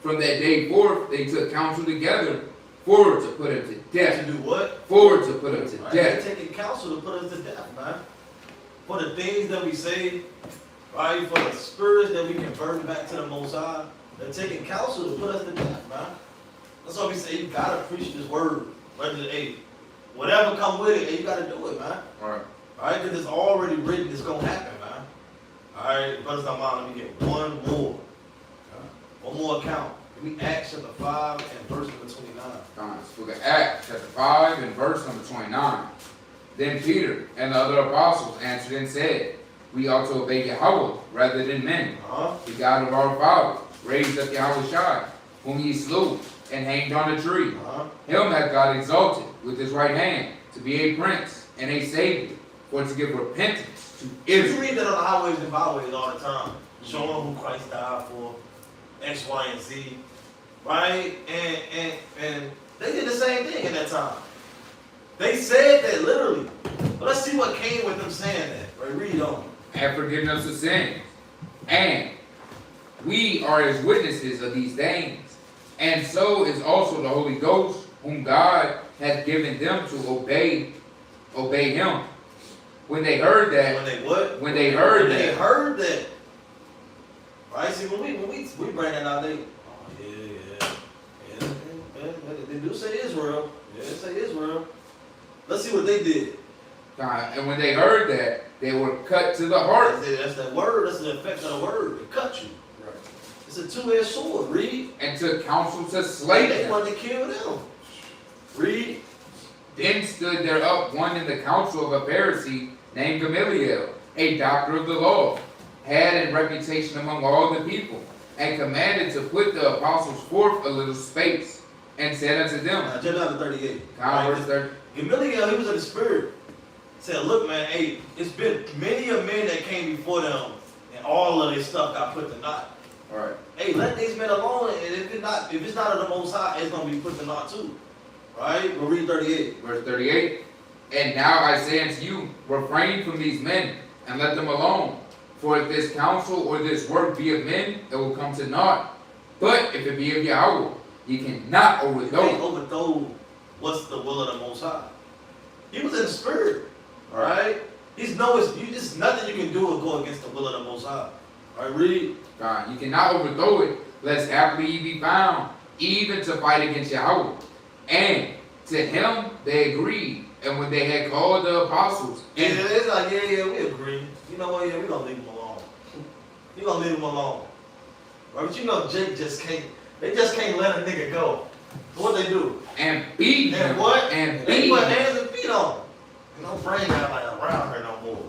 from that day forth, they took counsel together forward to put him to death. To do what? Forward to put him to Right? death. They're taking counsel to put us to death, man. For the things that we say, right? For the spirits that we convert back to the Most High, they're taking counsel to put us to death, man. That's why we say you gotta preach this word. Whether hey, whatever come with it, hey, you gotta do it, man. Right. Alright, because it's already written, it's gonna happen, man. Alright, brothers, I'm out. Let me get one more. One more account. Give me Acts chapter 5 and verse number 29. Book of Acts, chapter 5, and verse number 29. Then Peter and the other apostles answered and said, we ought to obey Yahweh rather than men. The God of our fathers raised up Yahushua, whom ye slew and hanged on a tree. Him hath God exalted with his right hand to be a prince and a savior, for to give repentance to You Israel. read that on the highways and byways all the time. showing who Christ died for, X, Y, and Z, right? And they did the same thing in that time. They said that literally. But let's see what came with them saying that. Right? Read on. And forgiveness of sins. And we are as witnesses of these things. And so is also the Holy Ghost, whom God hath given them to obey him. When they heard that. When they what? When they heard that. They heard that. Right? See, when we bring that out, they, oh, yeah. They do say Israel. Yeah, they say Israel. Let's see what they did. And when they heard that, they were cut to the heart. That's that word. That's the effect of the word. It cut you. Right. It's a two-edged sword. Read. And took counsel to slay They them. wanted to kill them. Read. Then stood there up one in the council of a Pharisee named Gamaliel, a doctor of the law, had in reputation among all the people, and commanded to put the apostles forth a little space, and said unto them, Jump down to 38. Verse 30. Gamaliel, he was in the spirit. Said, look, man, hey, it's been many a men that came before them, and all of this stuff got put to naught. All right. Hey, let these men alone, and if it's not of the Most High, it's gonna be put to naught too. Right? We'll read 38. Verse 38. And now I say unto you, refrain from these men, and let them alone. For if this counsel or this work be of men, it will come to naught. But if it be of Yahweh, ye cannot You overthrow. can't overthrow what's the will of the Most High. He was in the spirit. Alright? There's nothing you can do to go against the will of the Most High. Alright, read. God, you cannot overthrow it, lest haply ye be found, even to fight against Yahweh. And to him they agreed. And when they had called the apostles, Yeah, and it's like, yeah, we agree. You know what? Yeah, we gonna leave him alone. We gonna leave him alone. Right? But you know, Jake they just can't let a nigga go. So what they do? and beat And him, what? and They beat put him. hands and feet on him. You know, bring that like around her no more.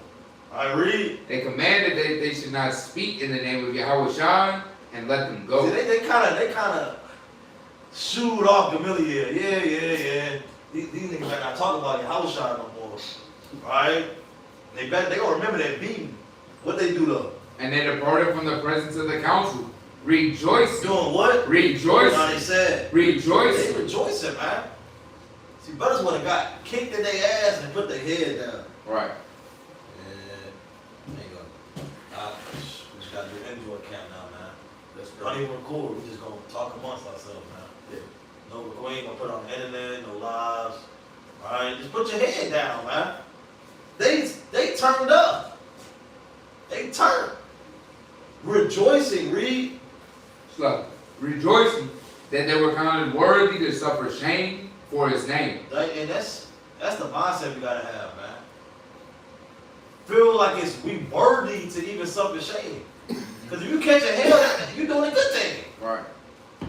Alright, read. They commanded that they should not speak in the name of Yahweh Shai, and let them go. See, they kind of shooed off Gamaliel. Yeah. These niggas better not talk about Yahweh Shai no more. Alright? They gonna remember that beating. What they do though? And they departed from the presence of the council, rejoicing. Doing what? Now Rejoicing. they said. Rejoicing. They rejoicing, man. See, brothers would have got kicked in their ass and put their head down. Right. Yeah. There you go. We just gotta do an enjoy camp now, man. Let's Don't go. even record. We just gonna talk amongst ourselves now. Yeah. No, we ain't gonna put it on the internet, no lives. Alright, just put your head down, man. They turned up. They turned. Rejoicing, read. So, rejoicing that they were counted worthy to suffer shame for his name. And that's the mindset we gotta have, man. Feel like we worthy to even suffer shame. Because if you catch a hell, you're doing a good thing. Right.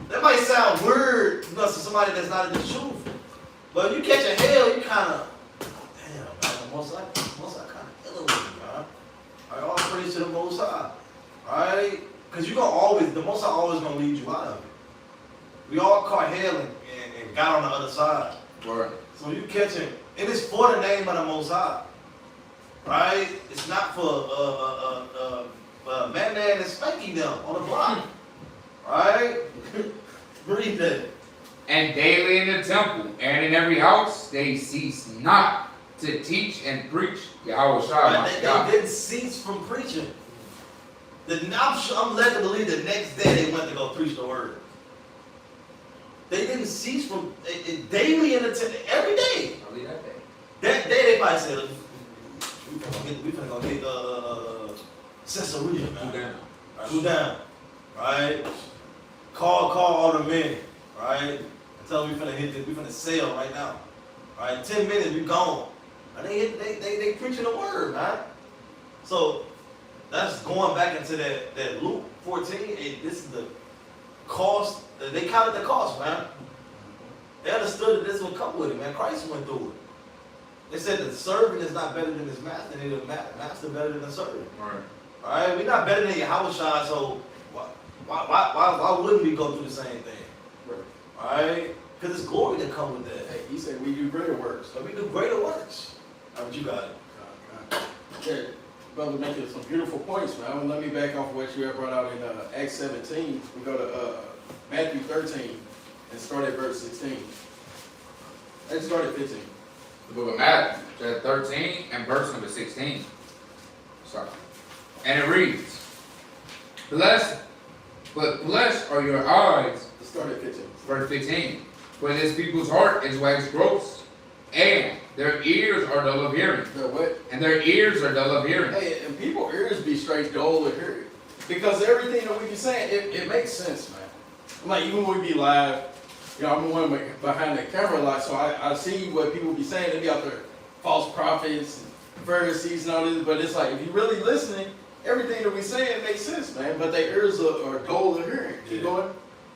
That might sound weird to somebody that's not in the truth. But if you catch a hell, you kind of, damn, man, the Most High kind of killing with you, man. All right, all praise to the Most High. All right? Because the Most High always going to lead you out of it. We all caught hell and got on the other side. Right. So you catch him. It is for the name of the Most High. Right? It's not for man that's spanking them on the block. Right? Read that. And daily in the temple and in every house they cease not to teach and preach Yahweh Shai. Right? They didn't cease from preaching. I'm led to believe the next day they went to go preach the word. They didn't cease from daily in the temple, every day. Only that day. That day they probably said, we finna go get Caesarea, man. Who down? Right? Call all the men, right? And tell them we finna sail right now. Right? 10 minutes, we gone. And they preaching the word, man. So that's going back into that Luke 14. This is the cost. They counted the cost, man. They understood that this would come with it, man. Christ went through it. They said the servant is not better than his master, neither the master better than the servant. Right. All right, we're not better than Yahweh Shai, so why wouldn't we go through the same thing? Right. All right, because it's glory that come with that. Hey, he said we do greater works. So we do greater works. How about you got it? Yeah. brother making some beautiful points, man. Let me back off what you had brought out in Acts 17. We go to Matthew 13 and start at verse 16. Let's start at 15. The book of Matthew, chapter 13 and verse number 16. Sorry. And it reads, blessed are your eyes. Let's start at 15. Verse 15. For this people's heart is waxed gross, and their ears are dull of hearing. Their what? And their ears are dull of hearing. Hey, and people's ears be straight dull of hearing. Because everything that we be saying, it makes sense, man. Like, even when we be live, you know, I'm the one behind the camera a lot, so I see what people be saying. They be out there, false prophets, and Pharisees and all this, but it's like, if you're really listening, everything that we saying makes sense, man. But their ears are dull of hearing. Keep going.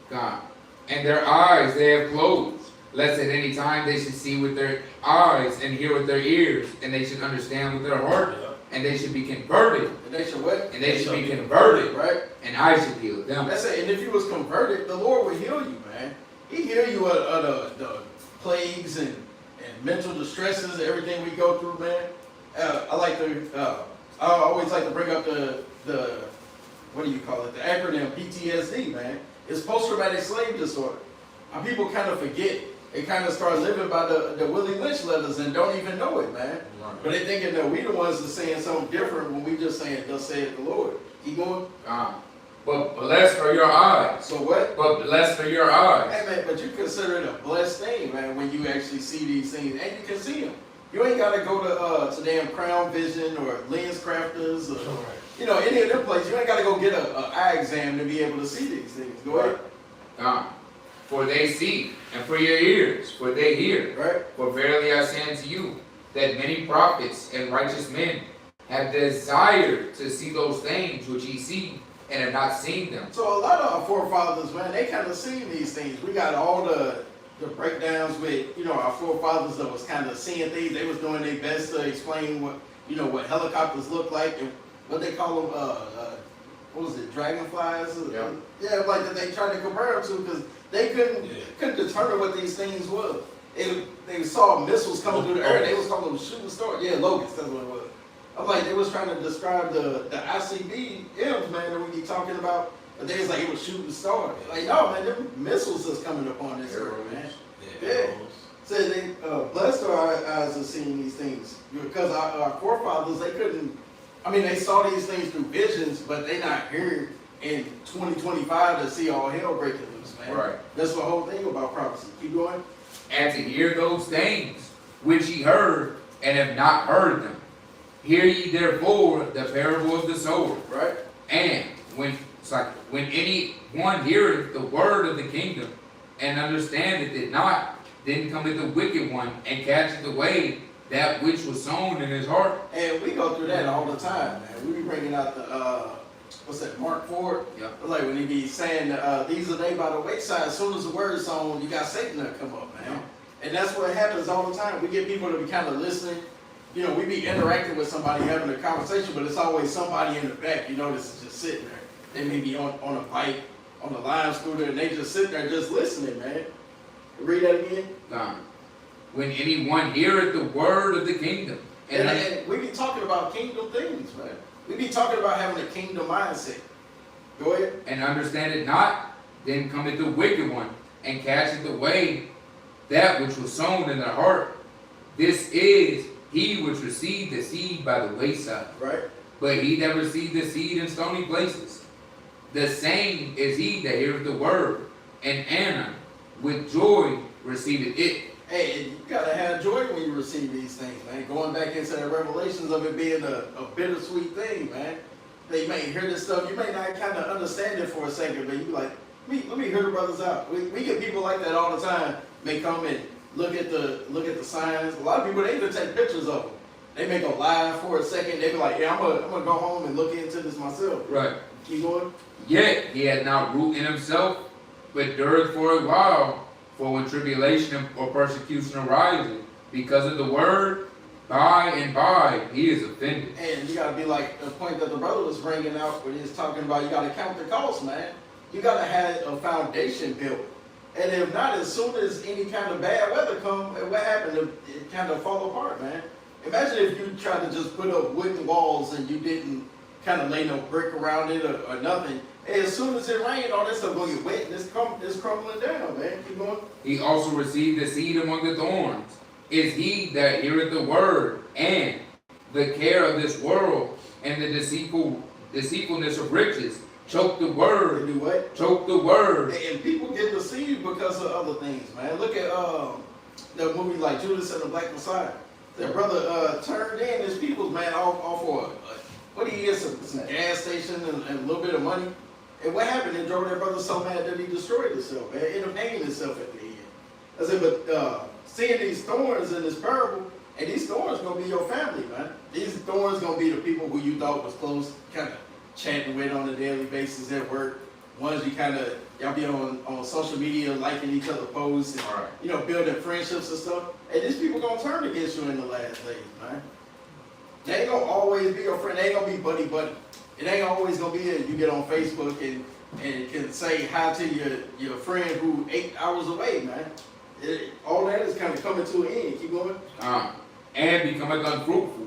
God. And their eyes they have closed, lest at any time they should see with their eyes and hear with their ears, and they should understand with their heart, and they should be converted. And they should what? And they should be converted, right? And I should heal them. That's it. And if you was converted, the Lord would heal you, man. He heal you of the plagues and mental distresses, everything we go through, man. I always like to bring up the what do you call it? The acronym PTSD, man. It's post-traumatic slave disorder. And people kind of forget. They kind of start living by the Willie Lynch letters and don't even know it, man. But they thinking that we the ones that's saying something different when we just saying, thus saith the Lord. Keep going. But blessed are your eyes. So what? But blessed are your eyes. Hey, man, but you consider it a blessed thing, man, when you actually see these things. And you can see them. You ain't got to go to damn Crown Vision or Lens Crafters or, you know, any of them places. You ain't got to go get an eye exam to be able to see these things. Go ahead. For they see, and for your ears, for they hear. Right. For verily I say unto you, that many prophets and righteous men have desired to see those things which ye see, and have not seen them. So a lot of our forefathers, man, they kind of seen these things. We got all the breakdowns with, you know, our forefathers that was kind of seeing things. They was doing their best to explain what helicopters look like and what they call them, what was it, dragonflies? Yeah. Yeah, like that they tried to compare them to because they couldn't determine what these things were. They saw missiles coming through the air. They was calling them shooting stars. Yeah, locusts, that's what it was. I'm like, they was trying to describe the ICBMs, man, that we be talking about. But they was like, it was shooting stars. Like, no, man, them missiles is coming up on this earth, man. Yeah. Said they blessed our eyes of seeing these things. Because our forefathers, they couldn't, I mean, they saw these things through visions, but they not here in 2025 to see all hell breaking loose, man. Right. That's the whole thing about prophecy. Keep going. And to hear those things which ye heard, and have not heard them. Hear ye therefore the parable of the sower. Right. And when any one heareth the word of the kingdom, and understandeth it not, then cometh the wicked one, and catcheth away that which was sown in his heart. And we go through that all the time, man. We be bringing out the, what's that, Mark 4? Yep. Like when he be saying, these are they by the wayside. As soon as the word is sown, you got Satan that come up, man. And that's what happens all the time. We get people to be kind of listening. You know, we be interacting with somebody, having a conversation, but it's always somebody in the back. You notice is just sitting there. They may be on a bike, on a Lime scooter, and they just sit there just listening, man. Read that again. When anyone heareth the word of the kingdom. And we be talking about kingdom things, man. We be talking about having a kingdom mindset. Go ahead. And understand it not, then cometh the wicked one, and casteth away that which was sown in their heart. This is he which received the seed by the wayside. Right. But he that received the seed in stony places, the same is he that heareth the word, and Anna with joy receiveth it. Hey, you gotta have joy when you receive these things, man. Going back into the revelations of it being a bittersweet thing, man. They may hear this stuff, you may not kind of understand it for a second, but you be like, let me hear the brothers out. We get people like that all the time. They come and look at the signs. A lot of people, they even take pictures of them. They may go live for a second. They be like, yeah, I'm gonna go home and look into this myself. Right. Keep going. Yet he had not root in himself, but dureth for a while. For when tribulation or persecution arises because of the word, by and by he is offended. And you gotta be like the point that the brother was bringing out when he was talking about you gotta count the cost, man. You gotta have a foundation built. And if not, as soon as any kind of bad weather come, what happened? It kind of fall apart, man. Imagine if you tried to just put up wooden walls and you didn't kind of lay no brick around it or nothing. And as soon as it rained, all that stuff gonna get wet and it's crumbling down, man. Keep going. He also received the seed among the thorns. Is he that heareth the word, and the care of this world, and the deceitfulness of riches, choke the They word, do what? choke the word. And people get deceived because of other things, man. Look at the movie like Judas and the Black Messiah. Their brother turned in his peoples, man, all for what he is, some gas station and a little bit of money. And what happened? It drove their brother so mad that he destroyed himself, man. Ended up hanging himself at the end. I said, but seeing these thorns in this parable, and these thorns gonna be your family, man. These thorns gonna be the people who you thought was close, kind of chatting with on a daily basis at work. Ones you kind of, y'all be on social media liking each other posts and, Right. you know, building friendships and stuff. And these people gonna turn against you in the last days, man. They ain't gonna always be your friend. They ain't gonna be buddy. It ain't always gonna be you get on Facebook and can say hi to your friend who 8 hours away, man. All that is kind of coming to an end. Keep going. And becometh unfruitful.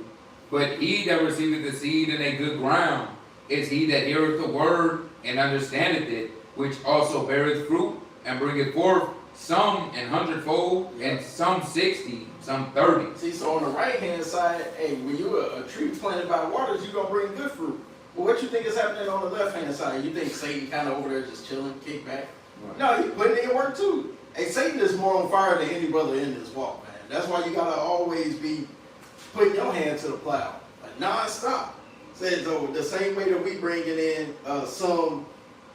But he that receiveth the seed in a good ground is he that heareth the word and understandeth it, which also beareth fruit and bringeth forth some an hundredfold, and some 60, some 30. See, so on the right hand side, hey, when you're a tree planted by waters, you're gonna bring good fruit. But what you think is happening on the left hand side? You think Satan kind of over there just chilling, kick back? Right. No, he's putting in work too. Hey, Satan is more on fire than any brother in this walk, man. That's why you gotta always be putting your hand to the plow, like non-stop. Says so the same way that we bringing in some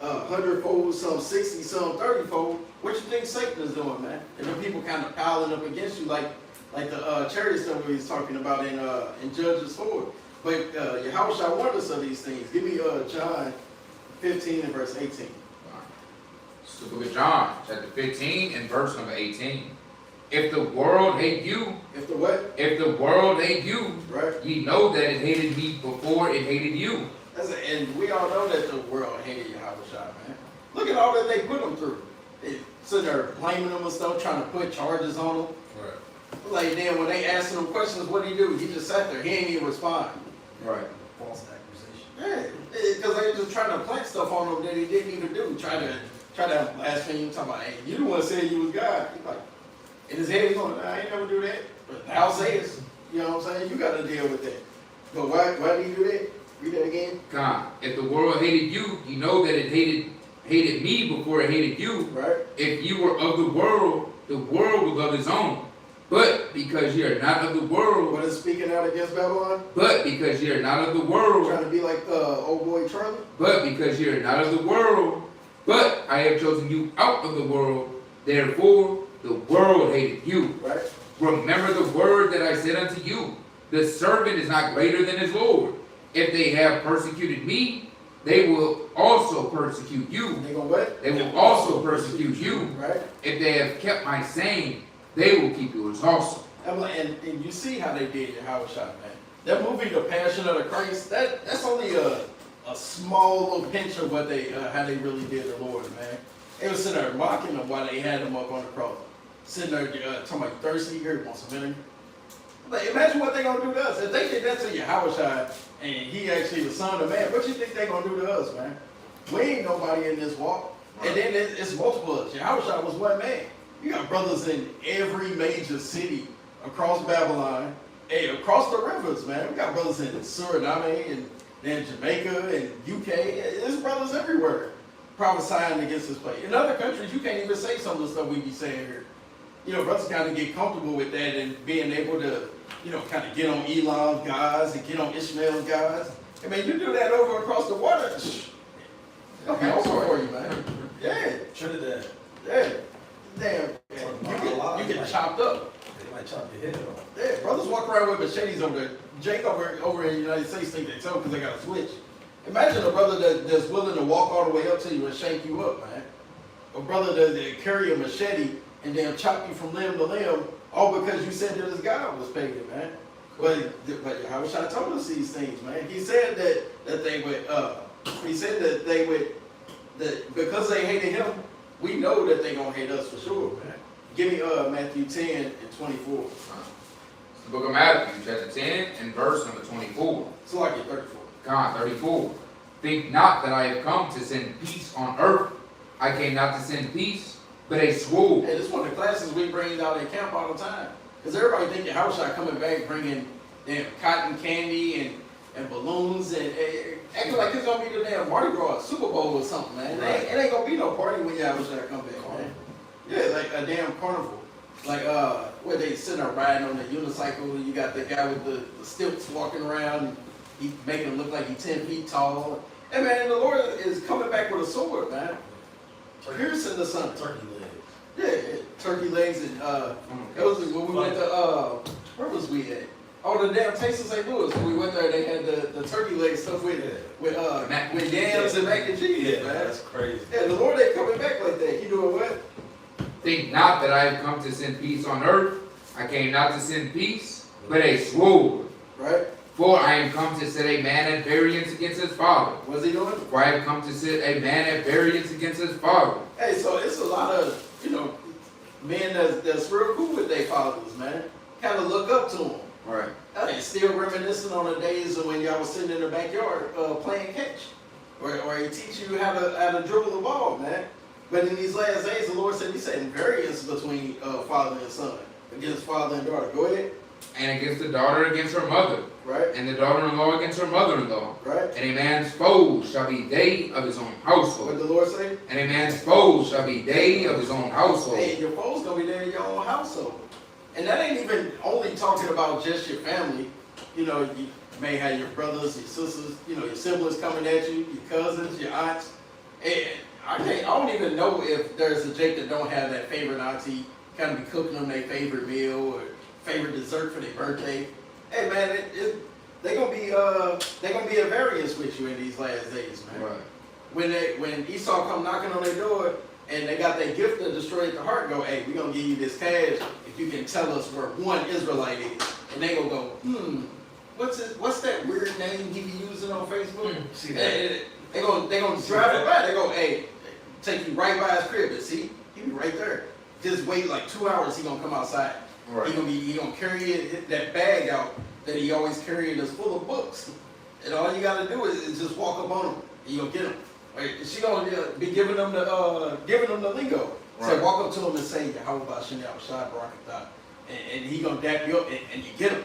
100-fold, some 60, some 30-fold. What you think Satan is doing, man? And the people kind of piling up against you, like the chariot stuff we was talking about in Judges 4. But Yahushua warned us of these things. Give me John 15 and verse 18. So the book of John, chapter 15 and verse number 18. If the world hate you, If the what? if the world hate you, Right. ye know that it hated me before it hated you. And we all know that the world hated Yahushua, man. Look at all that they put them through. They sitting there blaming them and stuff, trying to put charges on them. Right. Like then when they asking him questions, what did he do? He just sat there. He ain't even respond. Right. False accusation. Yeah, because they were just trying to plant stuff on him that he didn't even do. Try to blaspheme, talking about, hey, you the one said you was God. He's like, in his head, he's going, nah, I ain't never do that. But thou sayest, you know what I'm saying? You got to deal with that. But why did he do that? Read that again. God, if the world hated you, you know that it hated me before it hated you. Right? If you were of the world would love his own. But because ye are not of the world, What is speaking out against Babylon? but because ye are not of the world, Trying to be like old boy Charlie? but because ye are not of the world, but I have chosen you out of the world, therefore the world hated you. Right? Remember the word that I said unto you, the servant is not greater than his Lord. If they have persecuted me, they will also persecute you. They gonna what? They will also persecute you. Right? If they have kept my saying, they will keep yours also. And you see how they did Yahushua, man. That movie, The Passion of the Christ, that's only a small little pinch of what how they really did the Lord, man. They was sitting there mocking him while they had him up on the cross. Sitting there talking about, you thirsty, here, you want some vinegar? But imagine what they gonna do to us. If they did that to Yahushua and he actually the Son of Man, what you think they gonna do to us, man? We ain't nobody in this walk. And then it's multiple of us. Yahushua was one man. You got brothers in every major city across Babylon, hey, across the rivers, man. We got brothers in Suriname and then Jamaica and UK. There's brothers everywhere prophesying against this place. In other countries, you can't even say some of the stuff we be saying here. You know, brothers kind of get comfortable with that and being able to, you know, kind of get on Elam's guys and get on Ishmael's guys. I mean, you do that over across the water, okay, over for you, man. Yeah, Trinidad. yeah. Damn, you get chopped up. They might chop your head off. Yeah, brothers walk around with machetes over there. Jake over in the United States think they tell because they got a switch. Imagine a brother that's willing to walk all the way up to you and shake you up, man. A brother that carry a machete and then chop you from limb to limb, all because you said that his God was pagan, man. But Yahushua told us these things, man. He said that they would. He said that they would. That because they hated him, we know that they gonna hate us for sure, man. Give me Matthew 10 and 24. The book of Matthew, chapter 10, and verse number 24. So like it 34. God, 34. Think not that I have come to send peace on earth. I came not to send peace, but a sword. Hey, this is one of the classes we bring out at camp all the time. Because everybody thinking Haushai coming back bringing damn cotton candy and balloons and acting like it's going to be the damn Mardi Gras Super Bowl or something, man. It ain't going to be no party when Haushai come back, man. Yeah, like a damn carnival. Like, where they sitting there riding on the unicycle, and you got the guy with the stilts walking around, and he making him look like he's 10 feet tall. Hey, man, the Lord is coming back with a sword, man. Piercing the sun. Turkey legs. Yeah, turkey legs, and that was when we went to, where was we at? Oh, the damn Taste of St. Louis. When we went there, they had the turkey leg stuff with yams and mac and cheese, Yeah, man. that's crazy. Yeah, the Lord ain't coming back like that. He doing what? Think not that I have come to send peace on earth. I came not to send peace, but a sword. Right? For I am come to set a man at variance against his father. What's he doing? For I have come to set a man at variance against his father. Hey, so it's a lot of, men that's real cool with their fathers, man. Kind of look up to them. Right. Hey, still reminiscing on the days of when y'all was sitting in the backyard playing catch. Or he teach you how to dribble the ball, man. But in these last days, the Lord said he's setting variance between father and son, against father and daughter. Go ahead. And against the daughter against her mother. Right? And the daughter-in-law against her mother-in-law. Right? And a man's foes shall be they of his own What household. the Lord say? And a man's foes shall be they of his own household. Hey, your foes gonna be there in your own household. And that ain't even only talking about just your family. You may have your brothers, your sisters, your siblings coming at you, your cousins, your aunts. And I don't even know if there's a Jake that don't have that favorite auntie kind of be cooking them their favorite meal or favorite dessert for their birthday. Hey man, they gonna be at variance with you in these last days, man. Right. When Esau come knocking on their door and they got that gift that destroyed the heart, go, hey, we gonna give you this cash if you can tell us where one Israelite is. And they gonna go, what's that weird name he be using on Facebook? See that? They gonna drive it by. They go, hey, take you right by his crib. And see, he be right there. Just wait like 2 hours. He gonna come outside. Right. He gonna carry that bag out that he always carrying that's full of books. And all you gotta do is just walk up on him. And you gonna get him. Right? She gonna be giving them the lingo. Right. So walk up to him and say, how about SHABBAT? And he gonna dap you up and you get him.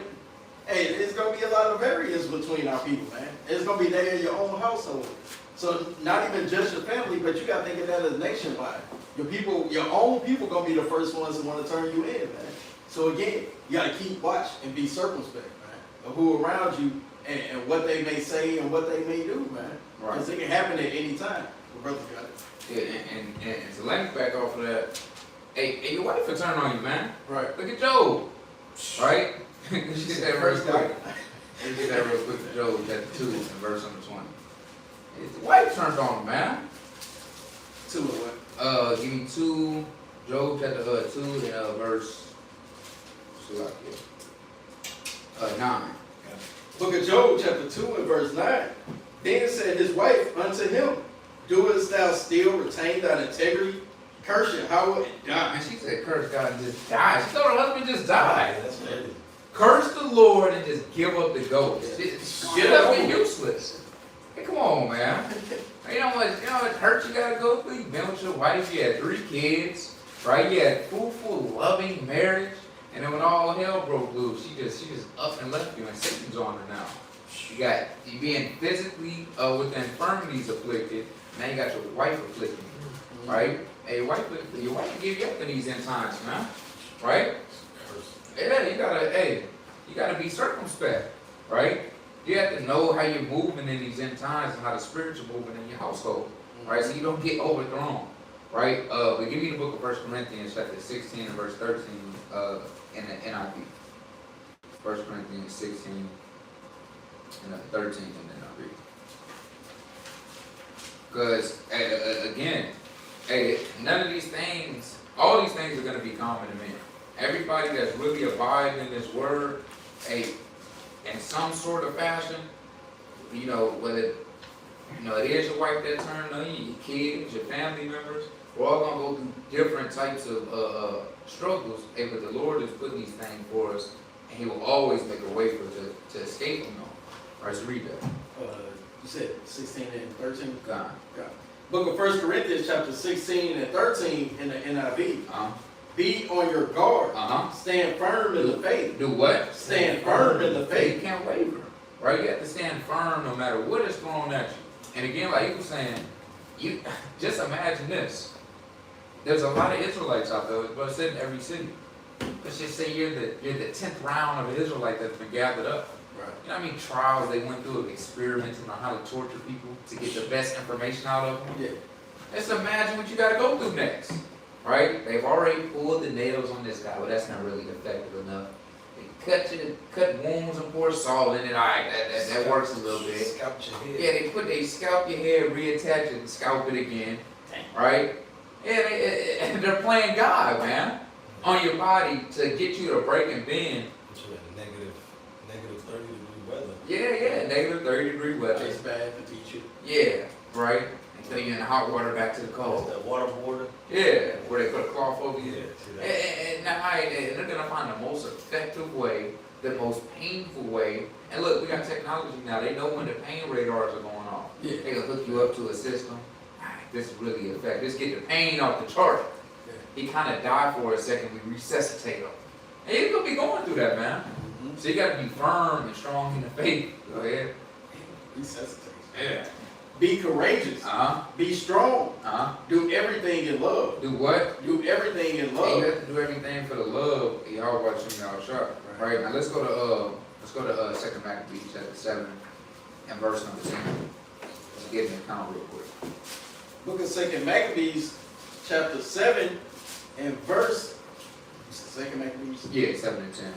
Hey, it's gonna be a lot of variance between our people, man. It's gonna be there in your own household. So not even just your family, but you gotta think of that as nationwide. Your own people gonna be the first ones that want to turn you in, man. So again, you gotta keep watch and be circumspect, man, of who around you and what they may say and what they may do, man. Right. Because it can happen at any time. My brother got it. Yeah, and to link back off of that, hey, your wife will turn on you, man. Right. Look at Job. Right? Let's get that real First quick. guy. Let's get that real quick. Job chapter 2 and verse number 20. His wife turned on him, man. 2 and what? Give me 2, Job chapter 2 and verse 9. Book of Job, chapter 2 and verse 9. Then said his wife unto him, doest thou still retain thine integrity? Curse Yahweh and die. And she said, curse God and just die. She told her husband just die. That's crazy. Curse the Lord and just give up the ghost. Get up and useless. Hey, come on, man. You know what hurt you gotta go through? You've been with your wife, you had 3 kids, right? You had fruitful, loving marriage. And then when all hell broke loose, she just up and left you, and Satan's on her now. You being physically with infirmities afflicted, now you got your wife afflicted, right? Hey, your wife will give you up in these end times, man, right? Yeah, you gotta be circumspect, right? You have to know how you're moving in these end times and how the spirits are moving in your household, right? So you don't get overthrown, right? But give me the book of 1 Corinthians chapter 16 and verse 13 in the NIV. 1 Corinthians 16 and 13 in the NIV. Because, again, none of these things, all these things are going to be common to men. Everybody that's really abiding in this word, in some sort of fashion, whether it is your wife that turned on you, your kids, your family members, we're all going to go through different types of struggles, but the Lord is putting these things for us, and he will always make a way for it to escape from them. All right, so read that. You said 16 and 13? God. Book of 1 Corinthians chapter 16 and 13 in the NIV. Be on your guard. Stand firm in the faith. Do what? Stand firm in the You faith. can't waver, right? You have to stand firm no matter what is thrown at you. And again, like he was saying, you just imagine this. There's a lot of Israelites out there, but it's in every city. Let's just say you're the 10th round of an Israelite that's been gathered up. Right. You know how many trials they went through of experimenting on how to torture people to get the best information out of them? Yeah. Just imagine what you got to go through next, right? They've already pulled the nails on this guy, but that's not really effective enough. They cut wounds and pour salt in it. All right, that works a little bit. Scalp your head. Yeah, they scalp your hair, reattach it, and scalp it again, right? Yeah, they're playing God, man, on your body to get you to break and bend. Put you in negative 30-degree weather. Yeah, negative 30-degree weather. It's bad to teach you. Yeah, right. Until you're in the hot water back to the That's cold. that waterboarding. Yeah, where they put a cloth over you. Yeah, see that? And they're gonna find the most effective way, the most painful way. And look, we got technology now. They know when the pain radars are going off. Yeah. They can hook you up to a system. This is really effective. Let's get the pain off the chart. Yeah. He kind of died for a second. We resuscitate him. And you're gonna be going through that, man. Mm-hmm. So you gotta be firm and strong in the faith. Go ahead. Resuscitate. Yeah. Be courageous. Be strong. Do everything in love. Do what? Do everything in And love. you have to do everything for the love. Y'all watching y'all shot. Right now, let's go to 2 Maccabees chapter 7 and verse number 10. Let's get an account real quick. Book of 2 Maccabees chapter 7 and verse. 2 Maccabees. Yeah, 7 and 10.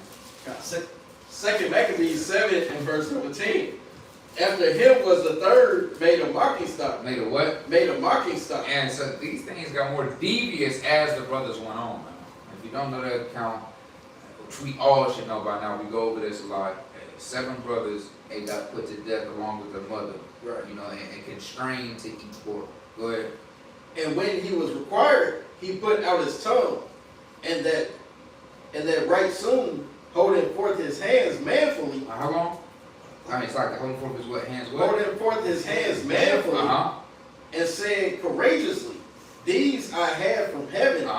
2 Maccabees 7 and verse number 10. After him was the third made a mocking stock. Made a what? Made a mocking stock. And so these things got more devious as the brothers went on. Man. If you don't know that account, which we all should know by now, we go over this a lot. 7 brothers, they got put to death along with their mother. Right. You know, and constrained to eat pork. Go ahead. And when he was required, he put out his tongue, and that right soon, holding forth his hands manfully. How long? I mean, it's like the holding forth his what? Hands what? Holding forth his hands manfully, and said courageously, "These I have from heaven,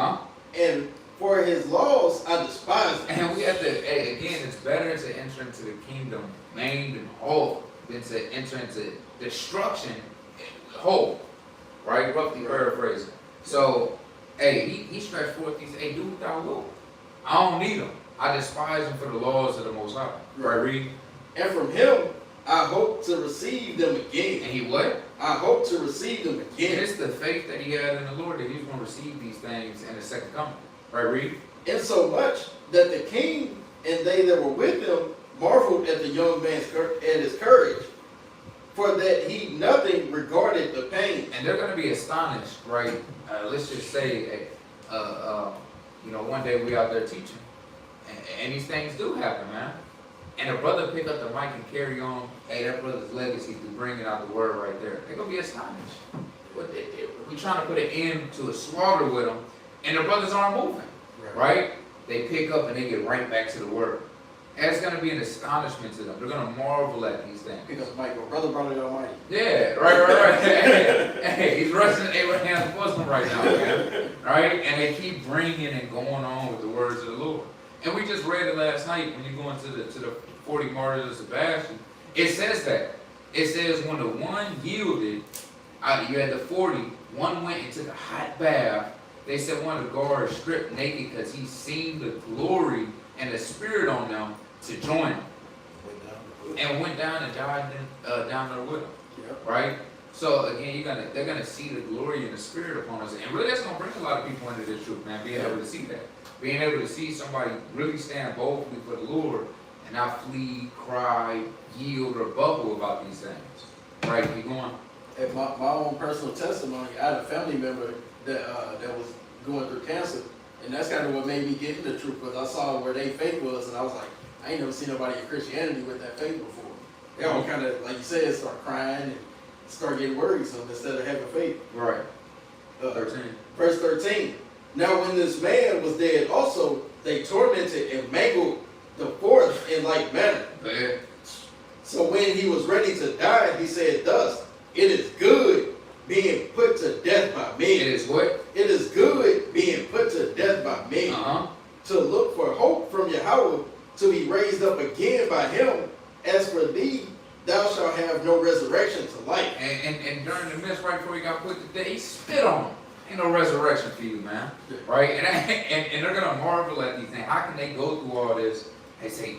and for his laws I despise them." And we have to, again, it's better to enter into the kingdom maimed and whole than to enter into destruction whole, right? Roughly paraphrasing. So, he stretched forth, he said, do what thou wilt. I don't need them. I despise them for the laws of the Most High. Right, read. And from him I hope to receive them again. And he what? I hope to receive them And again. it's the faith that he had in the Lord that he was going to receive these things in the second coming. Right, read. Insomuch that the king and they that were with him marveled at the young man's at his courage, for that he nothing regarded the pain. And they're going to be astonished, right? Let's just say, one day we out there teaching, and these things do happen, man. And a brother pick up the mic and carry on, that brother's legacy through bringing out the word right there. They're going to be astonished. We're trying to put an end to a slaughter with them, and the brothers aren't moving, right? They pick up and they get right back to the word. And it's going to be an astonishment to them. They're going to marvel at these things. Pick up the mic, go, brother Almighty. Yeah, right. hey, he's resting Abraham's bosom right now, man. Right? And they keep bringing and going on with the words of the Lord. And we just read it last night when you go into the 40 martyrs of Sebastian. It says that. It says when the one yielded, you had the 40, one went and took a hot bath. They said one of the guards stripped naked because he seen the glory and the spirit on them to join him. And went down and died down there with him. Yep. Right? So again, they're gonna see the glory and the spirit upon us. And really that's gonna bring a lot of people into this truth, man, being able to see that. Being able to see somebody really stand boldly for the Lord and not flee, cry, yield, or bubble about these things. Right? Keep going. And my own personal testimony, I had a family member that was going through cancer, and that's kind of what made me get into the truth, because I saw where their faith was, and I was like, I ain't never seen nobody in Christianity with that faith before. They all kind of, like you said, start crying and start getting worrisome instead of having faith. Right. 13. Verse 13. Now when this man was dead also, they tormented and mangled the fourth in like manner. Yeah. So when he was ready to die, he said, thus, it is good being put to death by men. It is what? It is good being put to death by men. To look for hope from Yahweh, to be raised up again by him. As for thee, thou shalt have no resurrection to life. And during the midst, right before he got put to death, he spit on him. Ain't no resurrection for you, man. Right? And they're gonna marvel at these things. How can they go through all this? They say,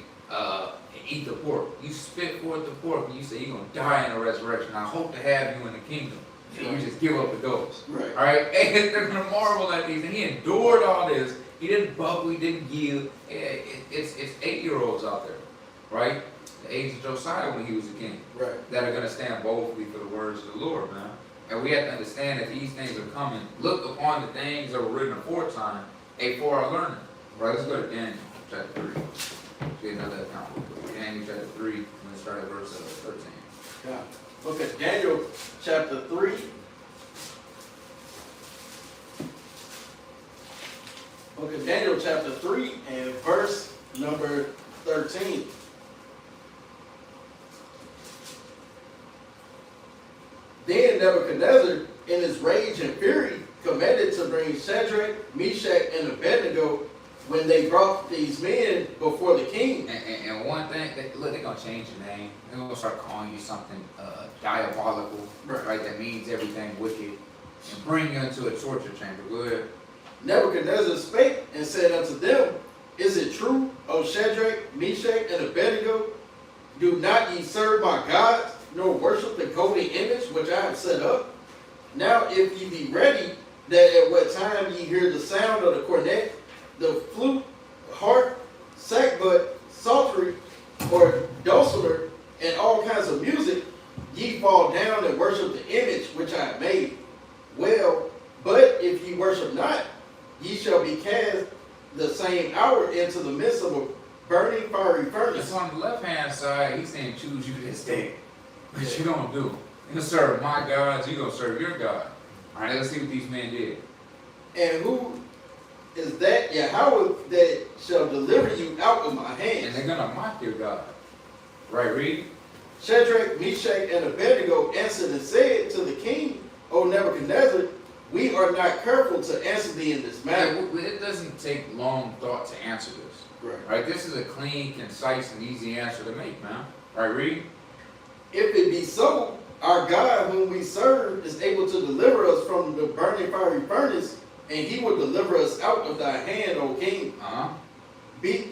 eat the pork. You spit forth the pork, and you say you're gonna die in the resurrection. I hope to have you in the kingdom. And you just give up the ghost. Right. All right? And they're gonna marvel at these. And he endured all this. He didn't buckle. He didn't yield. It's 8-year-olds out there, right? The age of Josiah when he was a king. Right. That are gonna stand boldly for the words of the Lord, man. And we have to understand that these things are coming. Look upon the things that were written aforetime, for our learning. Right, let's go to Daniel chapter 3. Get another account. Daniel chapter 3, and let's start at verse 13. Yeah. Look at Daniel chapter 3. Look at Daniel chapter 3 and verse number 13. Then Nebuchadnezzar, in his rage and fury, commanded to bring Shadrach, Meshach, and Abednego when they brought these men before the king. And one thing, look, they're going to change your name. They're going to start calling you something diabolical, right? That means everything wicked, and bring you into a torture chamber. Go ahead. Nebuchadnezzar spake and said unto them, Is it true, O Shadrach, Meshach, and Abednego? Do not ye serve my gods, nor worship the golden image which I have set up? Now if ye be ready, that at what time ye hear the sound of the cornet, the flute, harp, sackbut, psaltery, or dulcimer, and all kinds of music, ye fall down and worship the image which I have made. Well, but if ye worship not, ye shall be cast the same hour into the midst of a burning fiery furnace. So on the left-hand side, he's saying, choose you this day. But you don't do. You're going to serve my gods, you're going to serve your God. All right, let's see what these men did. And who is that Yahweh that shall deliver you out of my hands? And they're going to mock your God. Right, read. Shadrach, Meshach, and Abednego answered and said to the king, O Nebuchadnezzar, we are not careful to answer thee in this matter. It doesn't take long thought to answer this. Right? This is a clean, concise, and easy answer to make, man. Right, read. If it be so, our God whom we serve is able to deliver us from the burning fiery furnace, and he will deliver us out of thy hand, O king.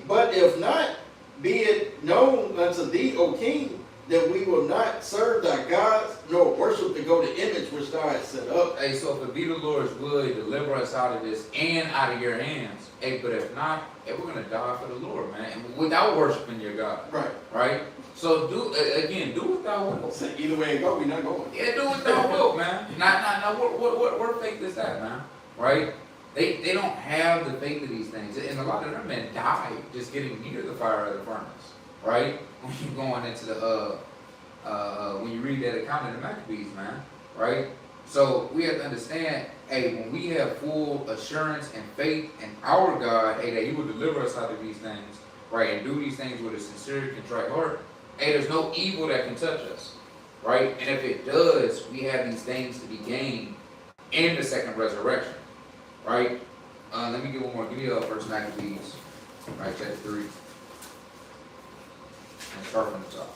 But if not, be it known unto thee, O king, that we will not serve thy gods, nor worship the golden image which thou hast set up. Hey, so if it be the Lord's will, he deliver us out of this and out of your hands. Hey, but if not, hey, we're going to die for the Lord, man, and without worshiping your God. Right? So do what thou wilt. So either way it go, we're not going. Yeah, do what thou wilt, man. Now, what faith is that, man? Right? They don't have the faith of these things. And a lot of them men died just getting near the fire of the furnace. Right? When you're going into the, when you read that account of the Maccabees, man. Right? So we have to understand, hey, when we have full assurance and faith in our God, hey, that he will deliver us out of these things, right, and do these things with a sincere, contrite heart, hey, there's no evil that can touch us, right? And if it does, we have these things to be gained in the second resurrection, right? Let me get one more. Give me First Maccabees, right, chapter 3. And start from the top.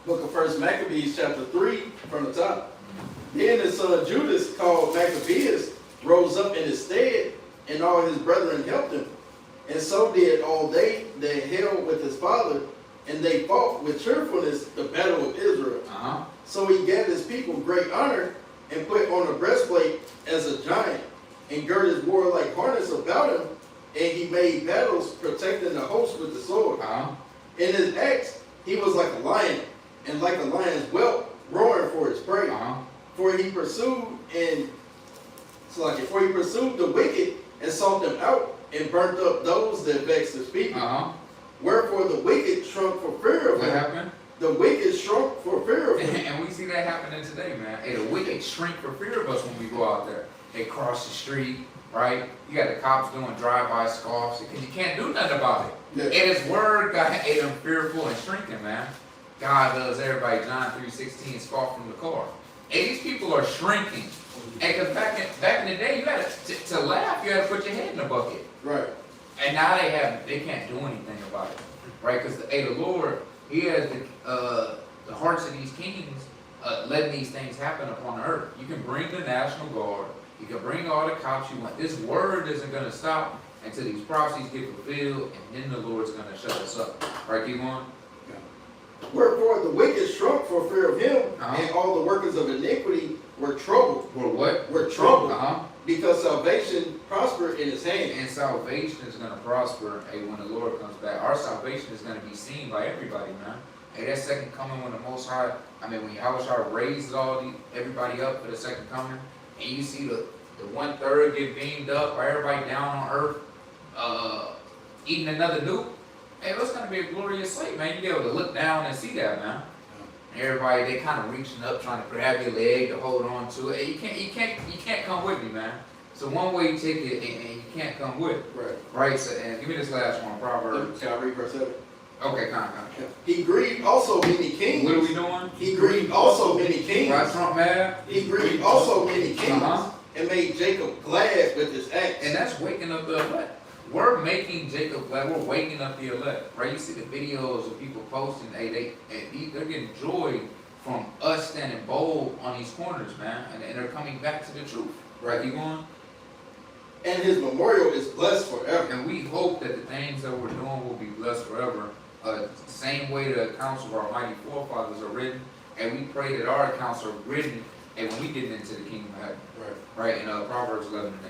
Book of First Maccabees, chapter 3, from the top. Then his son Judas, called Maccabeus, rose up in his stead, and all his brethren helped him. And so did all they that held with his father, and they fought with cheerfulness the battle of Israel. So he gave his people great honor, and put on a breastplate as a giant, and girded his warlike harness about him, and he made battles, protecting the host with the sword. In his acts he was like a lion, and like a lion's whelp, roaring for his prey. For he pursued the wicked and sought them out, and burnt up those that vexed his people. Wherefore the wicked shrunk for fear of him. What happened? The wicked shrunk for fear of him. And we see that happening today, man. Hey, the wicked shrink for fear of us when we go out there. they cross the street, right? You got the cops doing drive-by scoffs because you can't do nothing about it. Yeah. And his word got made them fearful and shrinking, man. God loves everybody, John 3:16, scoff from the car. And these people are shrinking. And because back in the day, you had to laugh, you had to put your head in the bucket. Right. And now they can't do anything about it, right? Because the Lord, He has the hearts of these kings letting these things happen upon the earth. You can bring the National Guard, you can bring all the cops you want. This word isn't going to stop until these prophecies get fulfilled, and then the Lord's going to shut us up. Right, keep on. Wherefore the wicked shrunk for fear of him, Uh-huh. and all the workers of iniquity were troubled. Or what? Were troubled, Uh-huh. because salvation prospered in his hand. And salvation is going to prosper, hey, when the Lord comes back. Our salvation is going to be seen by everybody, man. Hey, that second coming when the Most High, when Yahushua raises everybody up for the second coming, and you see the 1/3 get beamed up, or everybody down on earth, eating another nuke, hey, it's going to be a glorious sight, man. You be able to look down and see that, man. And everybody, they kind of reaching up, trying to grab your leg to hold on to it. Hey, you can't come with me, man. So one way ticket, and you can't come with. Right. Right, so, and give me this last one, Proverbs. Can I read verse 7? Okay, come on. He grieved also many kings. What are we doing? He grieved also many kings. Why Trump mad? He grieved also many kings, Uh-huh. and made Jacob glad with his acts. And that's waking up the elect. We're making Jacob glad. We're waking up the elect, right? You see the videos of people posting, hey, they're getting joy from us standing bold on these corners, man, and they're coming back to the truth. Right, keep going. And his memorial is blessed forever. And we hope that the things that we're doing will be blessed forever. Same way the accounts of our mighty forefathers are written, and we pray that our accounts are written, and when we get into the kingdom of heaven. Right, in Proverbs 11 and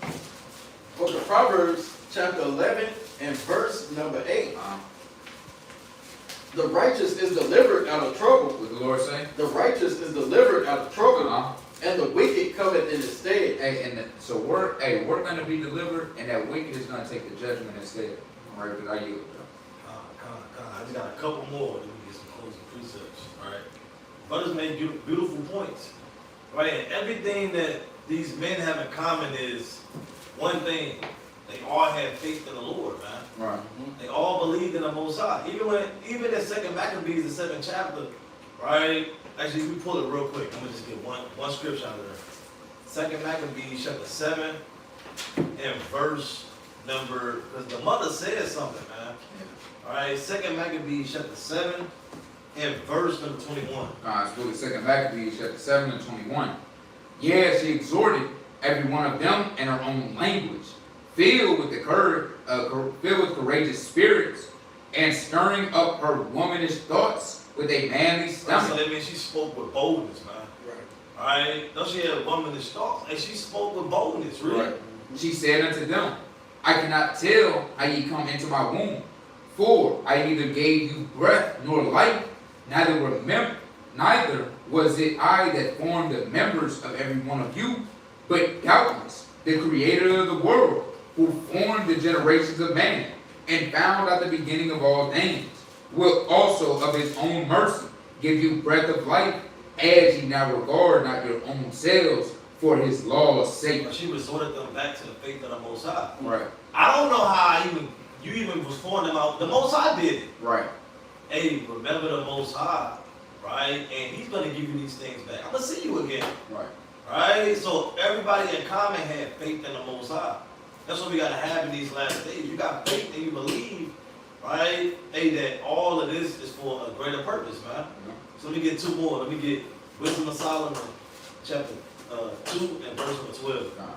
8. Okay, Proverbs chapter 11 and verse number 8. The righteous is delivered out of trouble. What the Lord say? The righteous is delivered out of trouble, and the wicked cometh in his stead. Hey, so we're going to be delivered, and that wicked is going to take the judgment instead. All right, because I yield. I just got a couple more, then we get some closing precepts. All right. Brothers made beautiful points. Right, and everything that these men have in common is one thing: they all had faith in the Lord, man. Right. They all believed in the Most High. Even in Second Maccabees, the 7th chapter, right? Actually, we pull it real quick. I'm gonna just get one scripture out of there. Second Maccabees, chapter 7, and verse number. Because the mother said something, man. All right, Second Maccabees, chapter 7, and verse number 21. It's really Second Maccabees, chapter 7 and 21. Yeah, she exhorted every one of them in her own language, filled with courageous spirits, and stirring up her womanish thoughts with a manly So stomach. that means she spoke with boldness, man. Right. All right, don't she have womanish thoughts? And she spoke with boldness, really. Right. She said unto them, I cannot tell how ye come into my womb, for I neither gave you breath nor life, neither was it I that formed the members of every one of you, but doubtless the Creator of the world, who formed the generations of man, and found out the beginning of all things, will also of his own mercy give you breath of life, as ye now regard not your own selves for his law's sake. But she resorted them back to the faith of the Most High. Right, I don't know how you even was pouring them out. The Most High did it. right. Hey, remember the Most High, right? And He's gonna give you these things back. I'm gonna see you again, Right. right? So everybody in common had faith in the Most High. That's what we gotta have in these last days. You got faith and you believe, right? Hey, that all of this is for a greater purpose, man. So let me get two more. Let me get Wisdom of Solomon, chapter 2 and verse number 12. Right?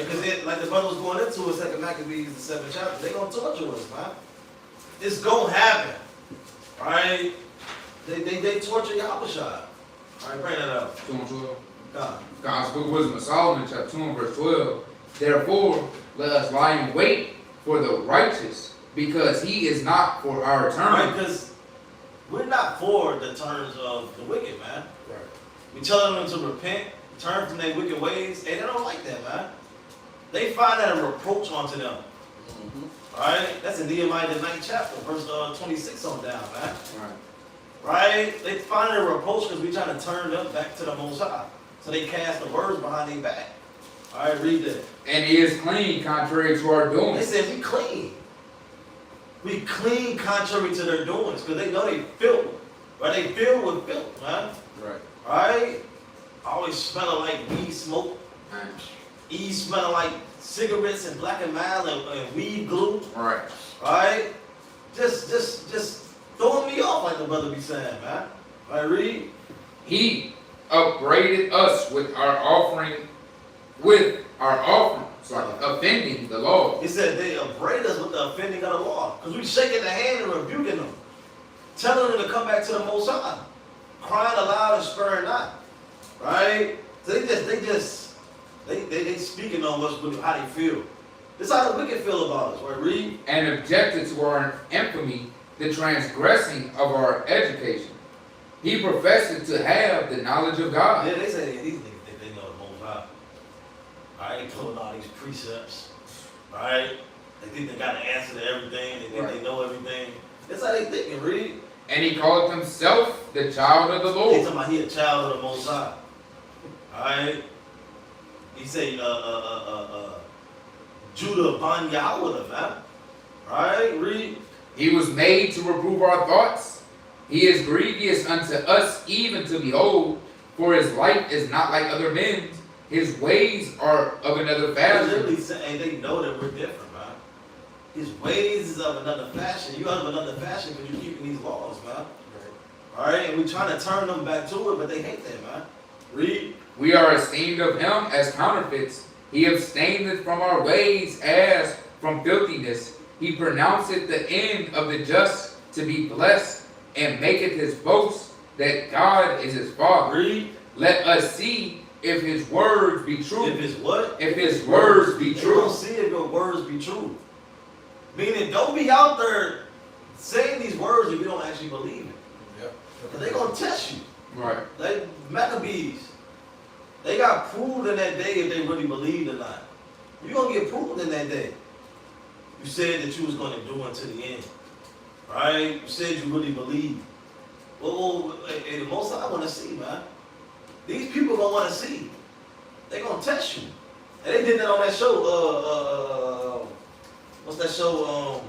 Because like the brother was going into it, Second Maccabees, the 7th chapter, they're gonna torture us, man. It's gonna happen, right? They torture Yahushua. All right, bring that up. 2 and 12. God. God's book of Wisdom of Solomon, chapter 2 and verse 12. Therefore, let us lie in wait for the righteous, because he is not for our Right, turn. because we're not for the terms of the wicked, man. Right. We telling them to repent, turn from their wicked ways, and they don't like that, man. They find that a reproach unto them. Right? That's in Nehemiah the 9th chapter, verse 26 on down, man. Right. Right? They find it a reproach because we're trying to turn them back to the Most High. So they cast the words behind their back. All right, read that. And he is clean contrary to our They doing. said we clean. We clean contrary to their doings, because they know they filled. Right? They filled with filth, man. Right. Alright? Always smelling like weed smoke. E smelling like cigarettes and black and mild and weed glue. Right. Alright? Just throwing me off like the brother be saying, man. Alright, read. He upbraided us with our offerings, like offending the law. He said they upbraid us with the offending of the law. Because we shaking the hand and rebuking them. Telling them to come back to the Most High. Crying aloud and sparing not. Right? So they speaking on how they feel. This is how the wicked feel about us, right? Read. And objected to our infamy, the transgressing of our education. He professed to have the knowledge of God. Yeah, they say these niggas think they know the Most High. Alright, they pulling all these precepts. Alright? They think they got an answer to everything. They think they know everything. That's how they thinking, read. And he called himself the child of the They Lord. talking about he a child of the Most High. Alright? He say, Judah Ban Yahweh, man. Alright, read. He was made to reprove our thoughts. He is grievous unto us even to behold, for his life is not like other men's. His ways are of another They fashion. literally saying they know that we're different, man. His ways is of another fashion. You of another fashion because you're keeping these laws, man. Alright, and we're trying to turn them back to it, but they hate that, man. Read. We are esteemed of him as counterfeits. He abstaineth from our ways as from filthiness. He pronounceth the end of the just to be blessed, and maketh his boast that God is his Father. Read. Let us see if his words be true. If it's what? If his words be They true. don't see if your words be true. Meaning, don't be out there saying these words if you don't actually believe it. Yep. Because they're going to test you. Right. They Maccabees. They got proved in that day if they really believed or not. You're going to get proved in that day. You said that you was going to do until the end. Right? You said you really believe. Well, the most I want to see, man. These people going to want to see. They're going to test you. And they did that on that show, what's that show,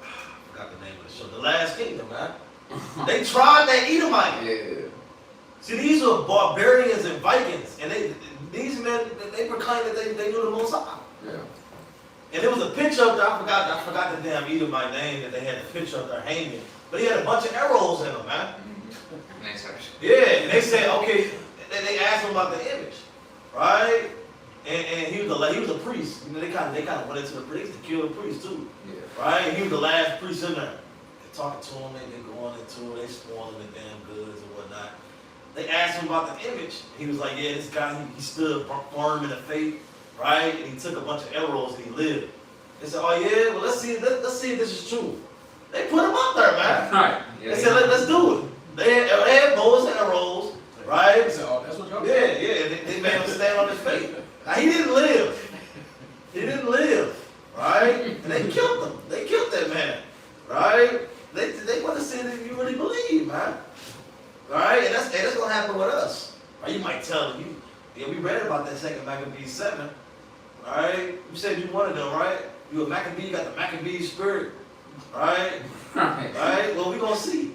I forgot the name of the show, The Last Kingdom, man. They tried that Edomite. Yeah. See, these were barbarians and Vikings, and these men, they proclaimed that they knew the Most High. Yeah. And there was a picture up there, I forgot the damn Edomite name that they had the picture up there hanging. But he had a bunch of arrows in him, man. Next verse. Yeah, and they said, okay, they asked him about the image, right? And he was a priest. You know, they kind of went into the priest to kill the priest too, Yeah. right? And he was the last priest in there. They talking to him, they going into it, they spoiling the damn goods and whatnot. They asked him about the image. He was like, yeah, this guy, he stood firm in the faith, right? And he took a bunch of arrows and he lived. They said, oh yeah, well let's see if this is true. They put him up there, man. Right. Yeah. They said, let's do it. They had bows and arrows, right? So, oh, that's what y'all Yeah, they made him stand on his feet. Now he didn't live. He didn't live, right? And they killed him. They killed that man, right? They want to see that you really believe, man. Right? And that's gonna happen with us. Right? You might tell them, we read about that second Maccabees 7. Right? You said you wanted them, right? You a Maccabee, you got the Maccabee spirit. Right? Right. Right? Well, we're gonna see.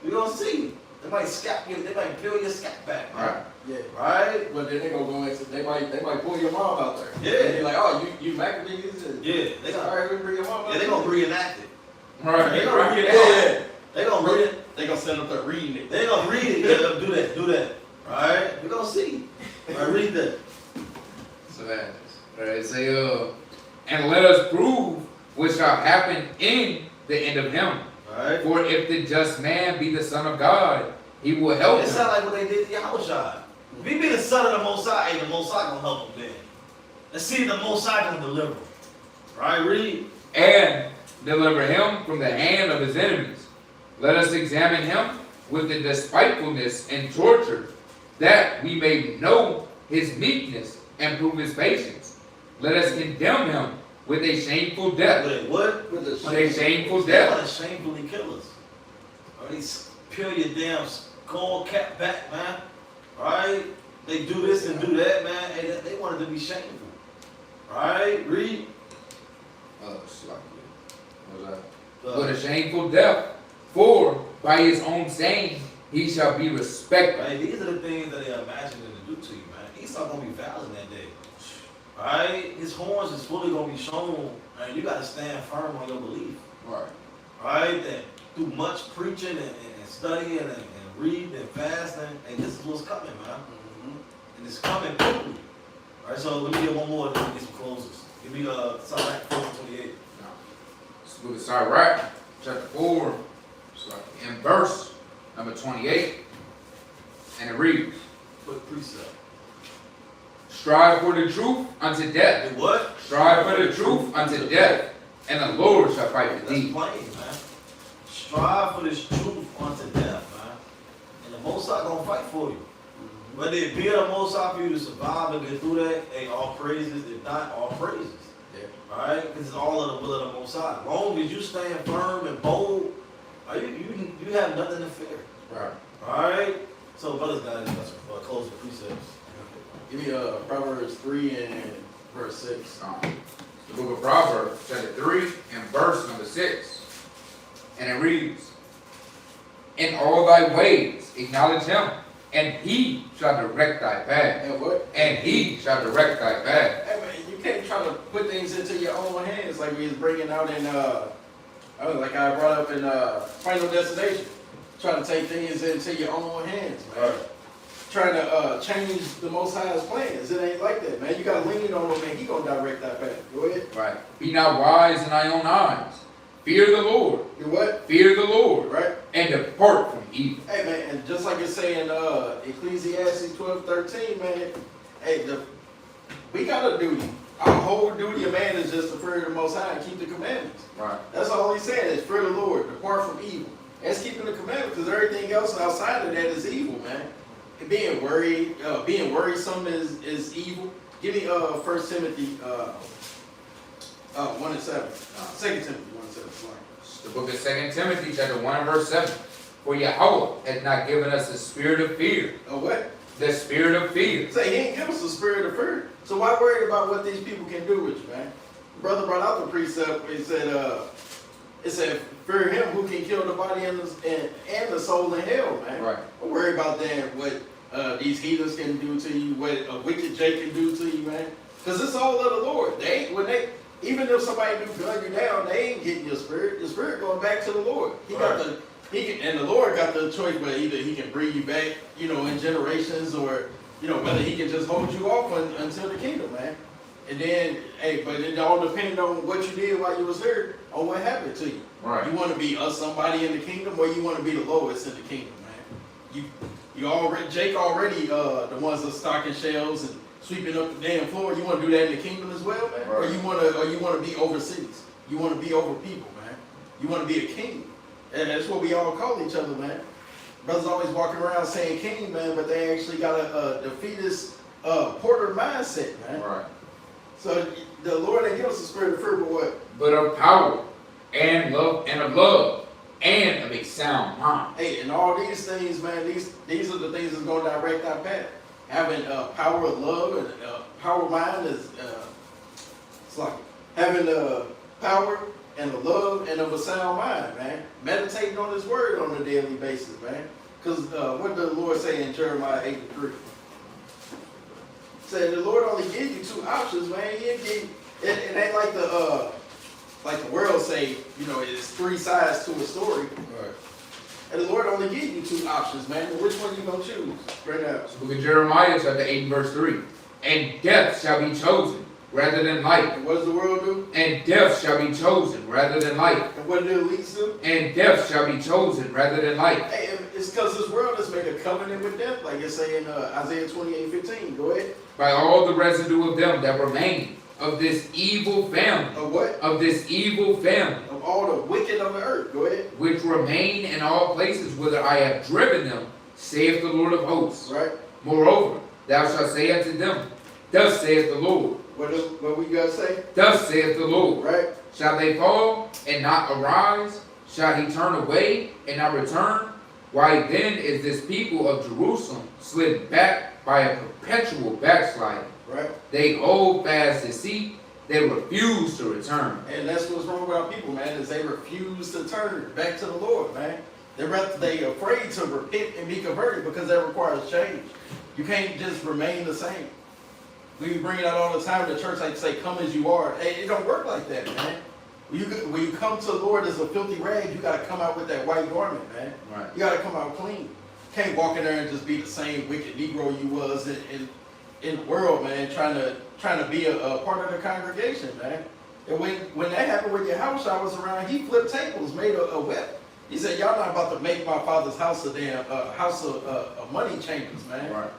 We're gonna see. They might scalp you, they might peel your scalp back, man. Right. Yeah. Right? But then they gonna go into they might pull your mom out there. Yeah. And be like, oh, you Maccabees? Yeah. They All gonna, right, we bring your mom out. yeah, they gonna reenact it. Right. They gonna read it. Yeah. They gonna read it. They gonna stand up there reading it. They gonna read it. Yeah, do that. Right? We're gonna see. All right, read that. So that is. Alright, say, and let us prove what shall happen in the end of him. Alright? For if the just man be the son of God, he will help It him. sound like what they did to Yahushua. If he be the son of the Most High, ain't the Most High gonna help him then. Let's see if the Most High gonna deliver him. Right, read. And deliver him from the hand of his enemies. Let us examine him with the despitefulness and torture, that we may know his meekness and prove his patience. Let us condemn him with a shameful death. Wait, what? With With a shameful They death. wanna shamefully kill us. Or they peel your damn skull cap back, man. Right? they do this and do that, man, and they wanted to be shameful. Right? Read. It's like, what was that? Uh, But a shameful death, for by his own saying he shall be respected. Right? These are the things that they imagine to do to you, man. Esau gonna be violent that day. Right? His horns is fully gonna be shown, and you gotta stand firm on your belief. Right. Right? And through much preaching and studying and reading and fasting, and this is what's coming, man. And it's coming quickly. All right, so let me get one more, then we get some closes. Give me Sirach 4:28. It's the book of Sirach, chapter 4, in verse number 28, and it reads, Quick precept. strive for the truth unto death. Hey, what? Strive for the truth unto death, and the Lord shall fight for That's thee. plain, man. Strive for this truth unto death, man. And the Most High gonna fight for you. Whether it be the Most High for you to survive and get through that, hey, all praises. If not, all praises. Yeah. Alright? Because it's all of the will of the Most High. As long as you stand firm and bold, you have nothing to fear. Right. Alright? So, brothers, guys, let's close the precepts. Give me Proverbs 3 and verse 6. The book of Proverbs, chapter 3, and verse number 6. And it reads, in all thy ways acknowledge him, and he shall direct thy path. And what? And he shall direct thy path. Hey man, you can't try to put things into your own hands like we was bringing out in like I brought up in Final Destination. Trying to take things into your own hands, man. Right. Trying to change the Most High's plans. It ain't like that, man. You gotta lean on him, man. He gonna direct that path. Go ahead. Right. Be not wise in thy own eyes. Fear the Lord. You what? Fear the Lord. Right? And depart from evil. Hey man, and just like it's saying Ecclesiastes 12:13, man. Hey, we got a duty. Our whole duty of man is just to fear the Most High and keep the commandments. Right. That's all he's saying is fear the Lord, depart from evil. That's keeping the commandments, because everything else outside of that is evil, man. And being worrisome is evil. Give me 1 Timothy 1 and 7. 2 Timothy 1 and 7. Sorry. The book of 2 Timothy, chapter 1 and verse 7. For Yahweh hath not given us the spirit of fear. Oh what? The spirit of fear. Say he ain't give us a spirit of fear. So why worry about what these people can do with you, man? Brother brought out the precept. It said, fear him who can kill the body and the soul in hell, man. Right. Don't worry about that, what these heathens can do to you, what a wicked Jake can do to you, man. Because it's all of the Lord. Even if somebody do gun you down, they ain't getting your spirit. Your spirit going back to the Lord. And the Lord got the choice whether either he can bring you back, in generations, or, whether he can just hold you off until the kingdom, man. And then, but it all depends on what you did while you was here, on what happened to you. Right. You want to be somebody in the kingdom, or you want to be the lowest in the kingdom, man. Jake already the ones that stocking shelves and sweeping up the damn floor. You want to do that in the kingdom as well, man? Right. Or you want to be over cities. You want to be over people, man. You want to be a king. And that's what we all call each other, man. Brothers always walking around saying king, man, but they actually got a defeatist porter mindset, man. Right. So the Lord ain't give us a spirit of fear, but what? But of power and love and of love and of a sound mind. Hey, and all these things, man, these are the things that's going to direct our path. Having power of love and power of mind is it's like having the power and the love and of a sound mind, man. Meditating on His word on a daily basis, man. Because what did the Lord say in Jeremiah 8:3? Said the Lord only gives you two options, man. He didn't give it ain't like the world say, it's three sides to a story. Right. And the Lord only gives you two options, man. Which one you gonna choose? Right now. The book of Jeremiah, chapter 8, verse 3. And death shall be chosen rather than life. And what does the world do? And death shall be chosen rather than life. And what do the elites do? And death shall be chosen rather than life. Hey, it's because this world has made a covenant with death, like it's saying Isaiah 28:15. Go ahead. By all the residue of them that remain of this evil family. Of what? Of this evil family. Of all the wicked of the earth. Go ahead. Which remain in all places whither I have driven them, saith the Lord of hosts. Right. Moreover, thou shalt say unto them, thus saith the Lord. What we gotta say? Thus saith the Lord. Right. Shall they fall and not arise? Shall he turn away and not return? Why then is this people of Jerusalem slid back by a perpetual backsliding. Right? They hold fast deceit, they refuse to return. And that's what's wrong with our people, man, is they refuse to turn back to the Lord, man. They afraid to repent and be converted because that requires change. You can't just remain the same. We bring it out all the time in the church, like say, come as you are. Hey, it don't work like that, man. When you come to the Lord as a filthy rag, you got to come out with that white garment, man. Right. You got to come out clean. You can't walk in there and just be the same wicked Negro you was in the world, man, trying to be a part of the congregation, man. And when that happened with your house, I was around, he flipped tables, made a whip. He said, y'all not about to make my father's house a damn house of money chambers, man. Right.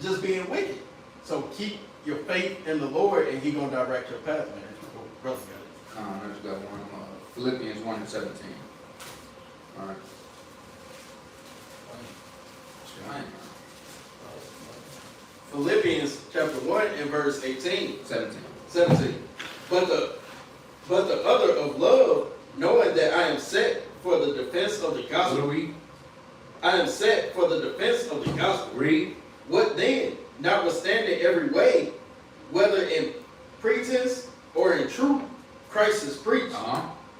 Just being wicked. So keep your faith in the Lord, and he gonna direct your path, man. Brother got it. I just got one. Philippians 1:17. All right. Philippians chapter 1 and verse 18. 17. But the other of love, knowing that I am set for the defense of the What gospel. do we I am set for the defense of the gospel. read? What then? Notwithstanding every way, whether in pretense or in truth, Christ is preached.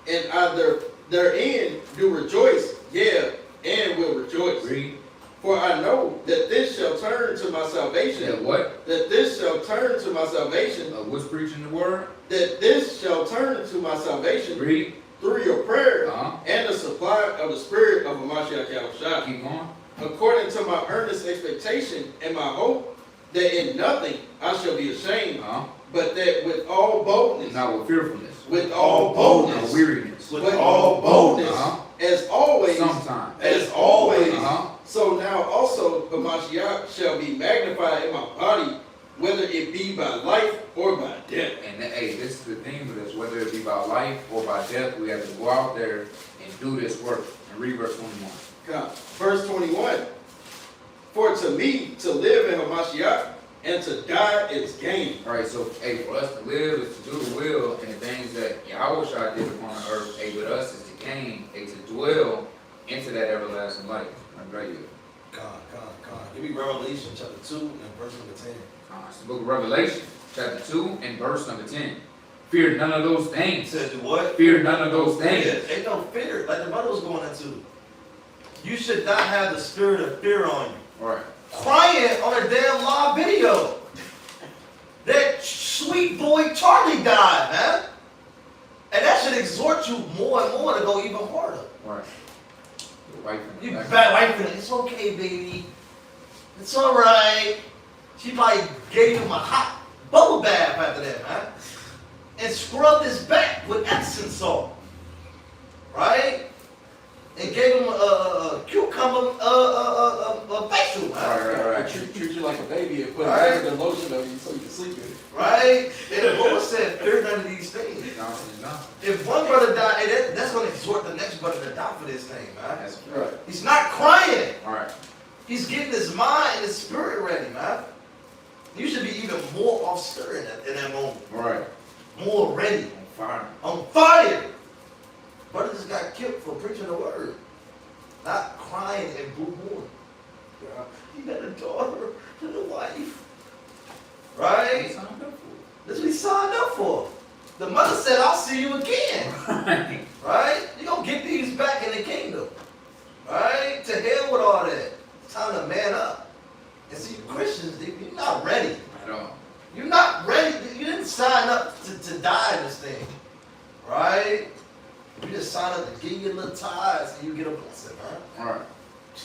And I therein do rejoice, yeah, and will rejoice. Read. For I know that this shall turn to my salvation. That what? That this shall turn to my salvation. What's preaching the word? That this shall turn to my salvation Read. through your prayer Uh-huh. and the supply of the Spirit of Mashiach Yahushua. Keep going. According to my earnest expectation and my hope, that in nothing I shall be ashamed, but that with all boldness, Not with fearfulness. with all No boldness, weariness. With all boldness. as always, Sometimes. as always, Uh-huh. so now also the Mashiach shall be magnified in my body, whether it be by life or by death. And hey, this is the thing with us, whether it be by life or by death, we have to go out there and do this work. And read verse 21. God. Verse 21. For to me to live in Hamashiach and to die is gain. All right, so hey, for us to live is to do the will and the things that Yahweh did upon the earth. Hey, with us is to gain, hey, to dwell into that everlasting life. I'm right here. Con. Give me Revelation chapter 2 and verse number 10. It's the book of Revelation, chapter 2 and verse number 10. Fear none of those He things. says, do what? Fear none of those things. Yeah, ain't no fear, like the brother was going into. You should not have the spirit of fear on you. All right. Crying on a damn live video. That sweet boy Charlie died, man. And that should exhort you more and more to go even harder. All right. Your wife in You the back. bad wife feeling, it's okay, baby. It's alright. She probably gave him a hot bubble bath after that, man. And scrubbed his back with Epsom salt. Right? And gave him a cucumber facial, man. All right. Treat you like a baby and put Right. the lotion on you so you can sleep in it. Right? And the Lord said, fear none of these things. No. If one brother died, hey, that's going to exhort the next brother to die for this thing, man. That's Right. He's not crying. all right. He's getting his mind and his spirit ready, man. You should be even more off stir in that moment. All right. More ready. On fire. On fire. Brother just got killed for preaching the word. Not crying and boo-booing. He got a daughter and a wife. Right? That's what he signed up for. The mother said, I'll see you again. Right. Right? You're going to get these back in the kingdom. Right? To hell with all that. It's time to man up. And see, Christians, you're not ready. At all. You're not ready. You didn't sign up to die in this thing. Right? You just sign up to give your little tithes and you get a blessing, man. All right.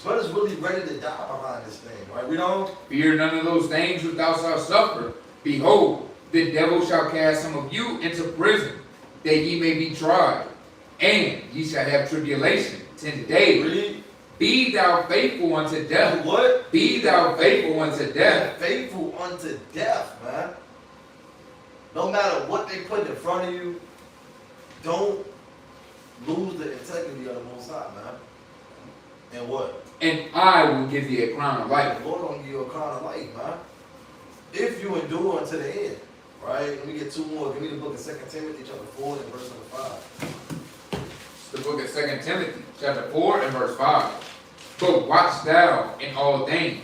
Brother's really ready to die behind this thing, right? We don't. Fear none of those things which thou shalt suffer. Behold, the devil shall cast some of you into prison, that ye may be tried. And ye shall have tribulation 10 days. Read. Be thou faithful unto death. What? Be thou faithful unto death. Faithful unto death, man. No matter what they put in front of you, don't lose the integrity of the Most High, man. And what? And I will give thee a crown of life. The Lord gonna give you a crown of life, man. If you endure unto the end, right? Let me get two more. Give me the book of 2 Timothy chapter 4 and verse number 5. It's the book of 2 Timothy, chapter 4 and verse 5. But watch thou in all things,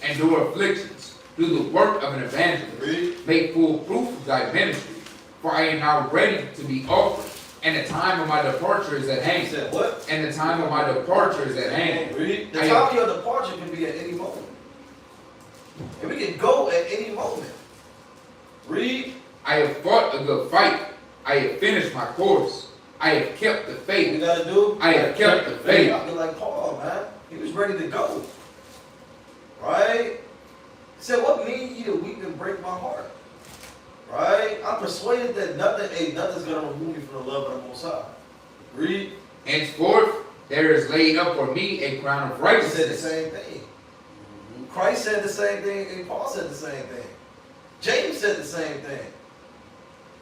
endure afflictions, do the work of an evangelist, Read. make full proof of thy ministry. For I am now ready to be offered, and the time of my departure is at He hand. said what? And the time of my departure is at hand. Read. The I- time of your departure can be at any moment. And we can go at any moment. Read. I have fought a good fight. I have finished my course. I have kept the What you faith. gotta do? I have kept the faith. I feel like Paul, man. He was ready to go. Right? He said, what mean ye to weep and break my heart? Right? I'm persuaded that nothing's gonna remove me from the love of the Most High. Read. Henceforth, there is laid up for me a crown of He said the righteousness. same thing. Christ said the same thing, and Paul said the same thing. James said the same thing.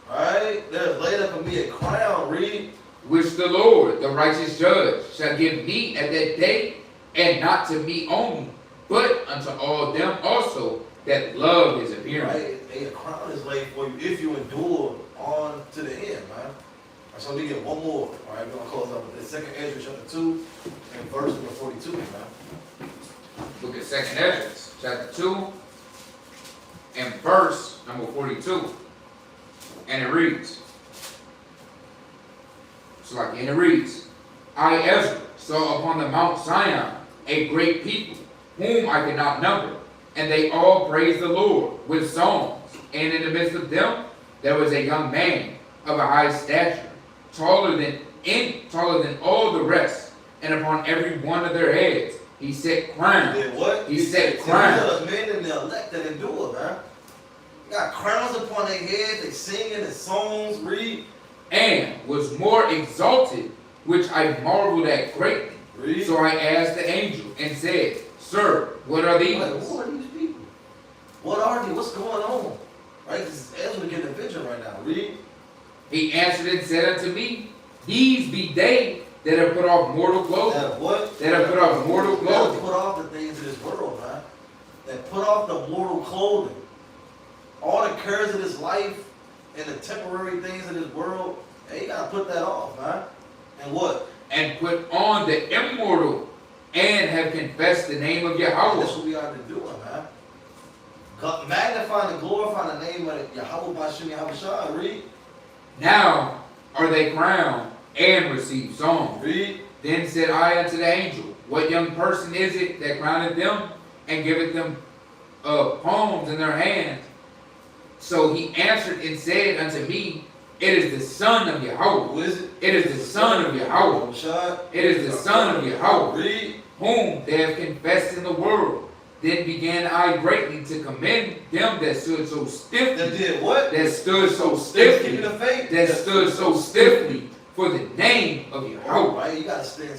Right? There's laid up for me a crown. Read. Which the Lord, the righteous judge, shall give me at that day, and not to me only, but unto all them also that love his appearing. Right? A crown is laid for you if you endure on to the end, man. Right, so we get one more. All right, we're gonna close up with this. 2 Ezra chapter 2 and verse number 42, man. Look at 2 Ezra, chapter 2, and verse number 42. And it reads, and it reads, I, Ezra, saw upon the Mount Zion a great people, whom I could not number, and they all praised the Lord with songs. And in the midst of them there was a young man of a high stature, taller than all the rest, and upon every one of their heads he set crowns. Did what? He set crowns. crowns. Men and the elect that endure, man. They got crowns upon their heads. They singing the songs. Read. And was more exalted, which I marveled at greatly. Read. So I asked the angel and said, Sir, what are these? Like, who are these people? What are they? What's going on? Right? This is Ezra getting a vision right now. Read. He answered and said unto me, These be they that have put off mortal clothing. That what? That have put off mortal You gotta clothing. put off the things of this world, man. That put off the mortal clothing. All the cares of this life and the temporary things of this world, hey, you gotta put that off, man. And what? And put on the immortal, and have confessed the name of That's Yahweh. what we ought to do, man. God, magnify and glorify the name of Yahweh Bashem Yahweh Shai. Read. Now are they crowned and receive songs. Read. Then said I unto the angel, What young person is it that crowneth them, and giveth them palms in their hands? So he answered and said unto me, It is the Son of Yahweh. Who is it? It is the Son of Yahweh. Shai. It is the Son of Yahweh, Read. whom they have confessed in the world. Then began I greatly to commend them that stood so That stiffly, did what? that stood so Keeping stiffly, the faith. that stood so stiffly for the name of Yahweh. Right? You gotta stand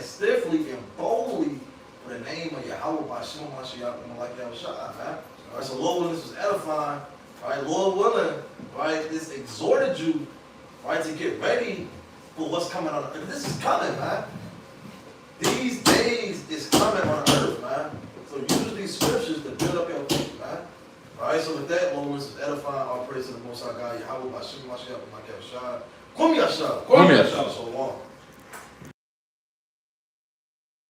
stiffly and boldly for the name of Yahweh Bashem Mashiach, like that was shot, man. All right, so Lord willing, this was edifying. Right, Lord willing, right, this exhorted you, right, to get ready for what's coming on earth. This is coming, man. These days is coming on earth, man. So use these scriptures to build up your faith, man. All right, so with that, Lord willing, this was edifying. All praise to the Most High God, Yahweh Bashem Mashiach, like that was shot. Kum Yashah. Kum Yashah. So long.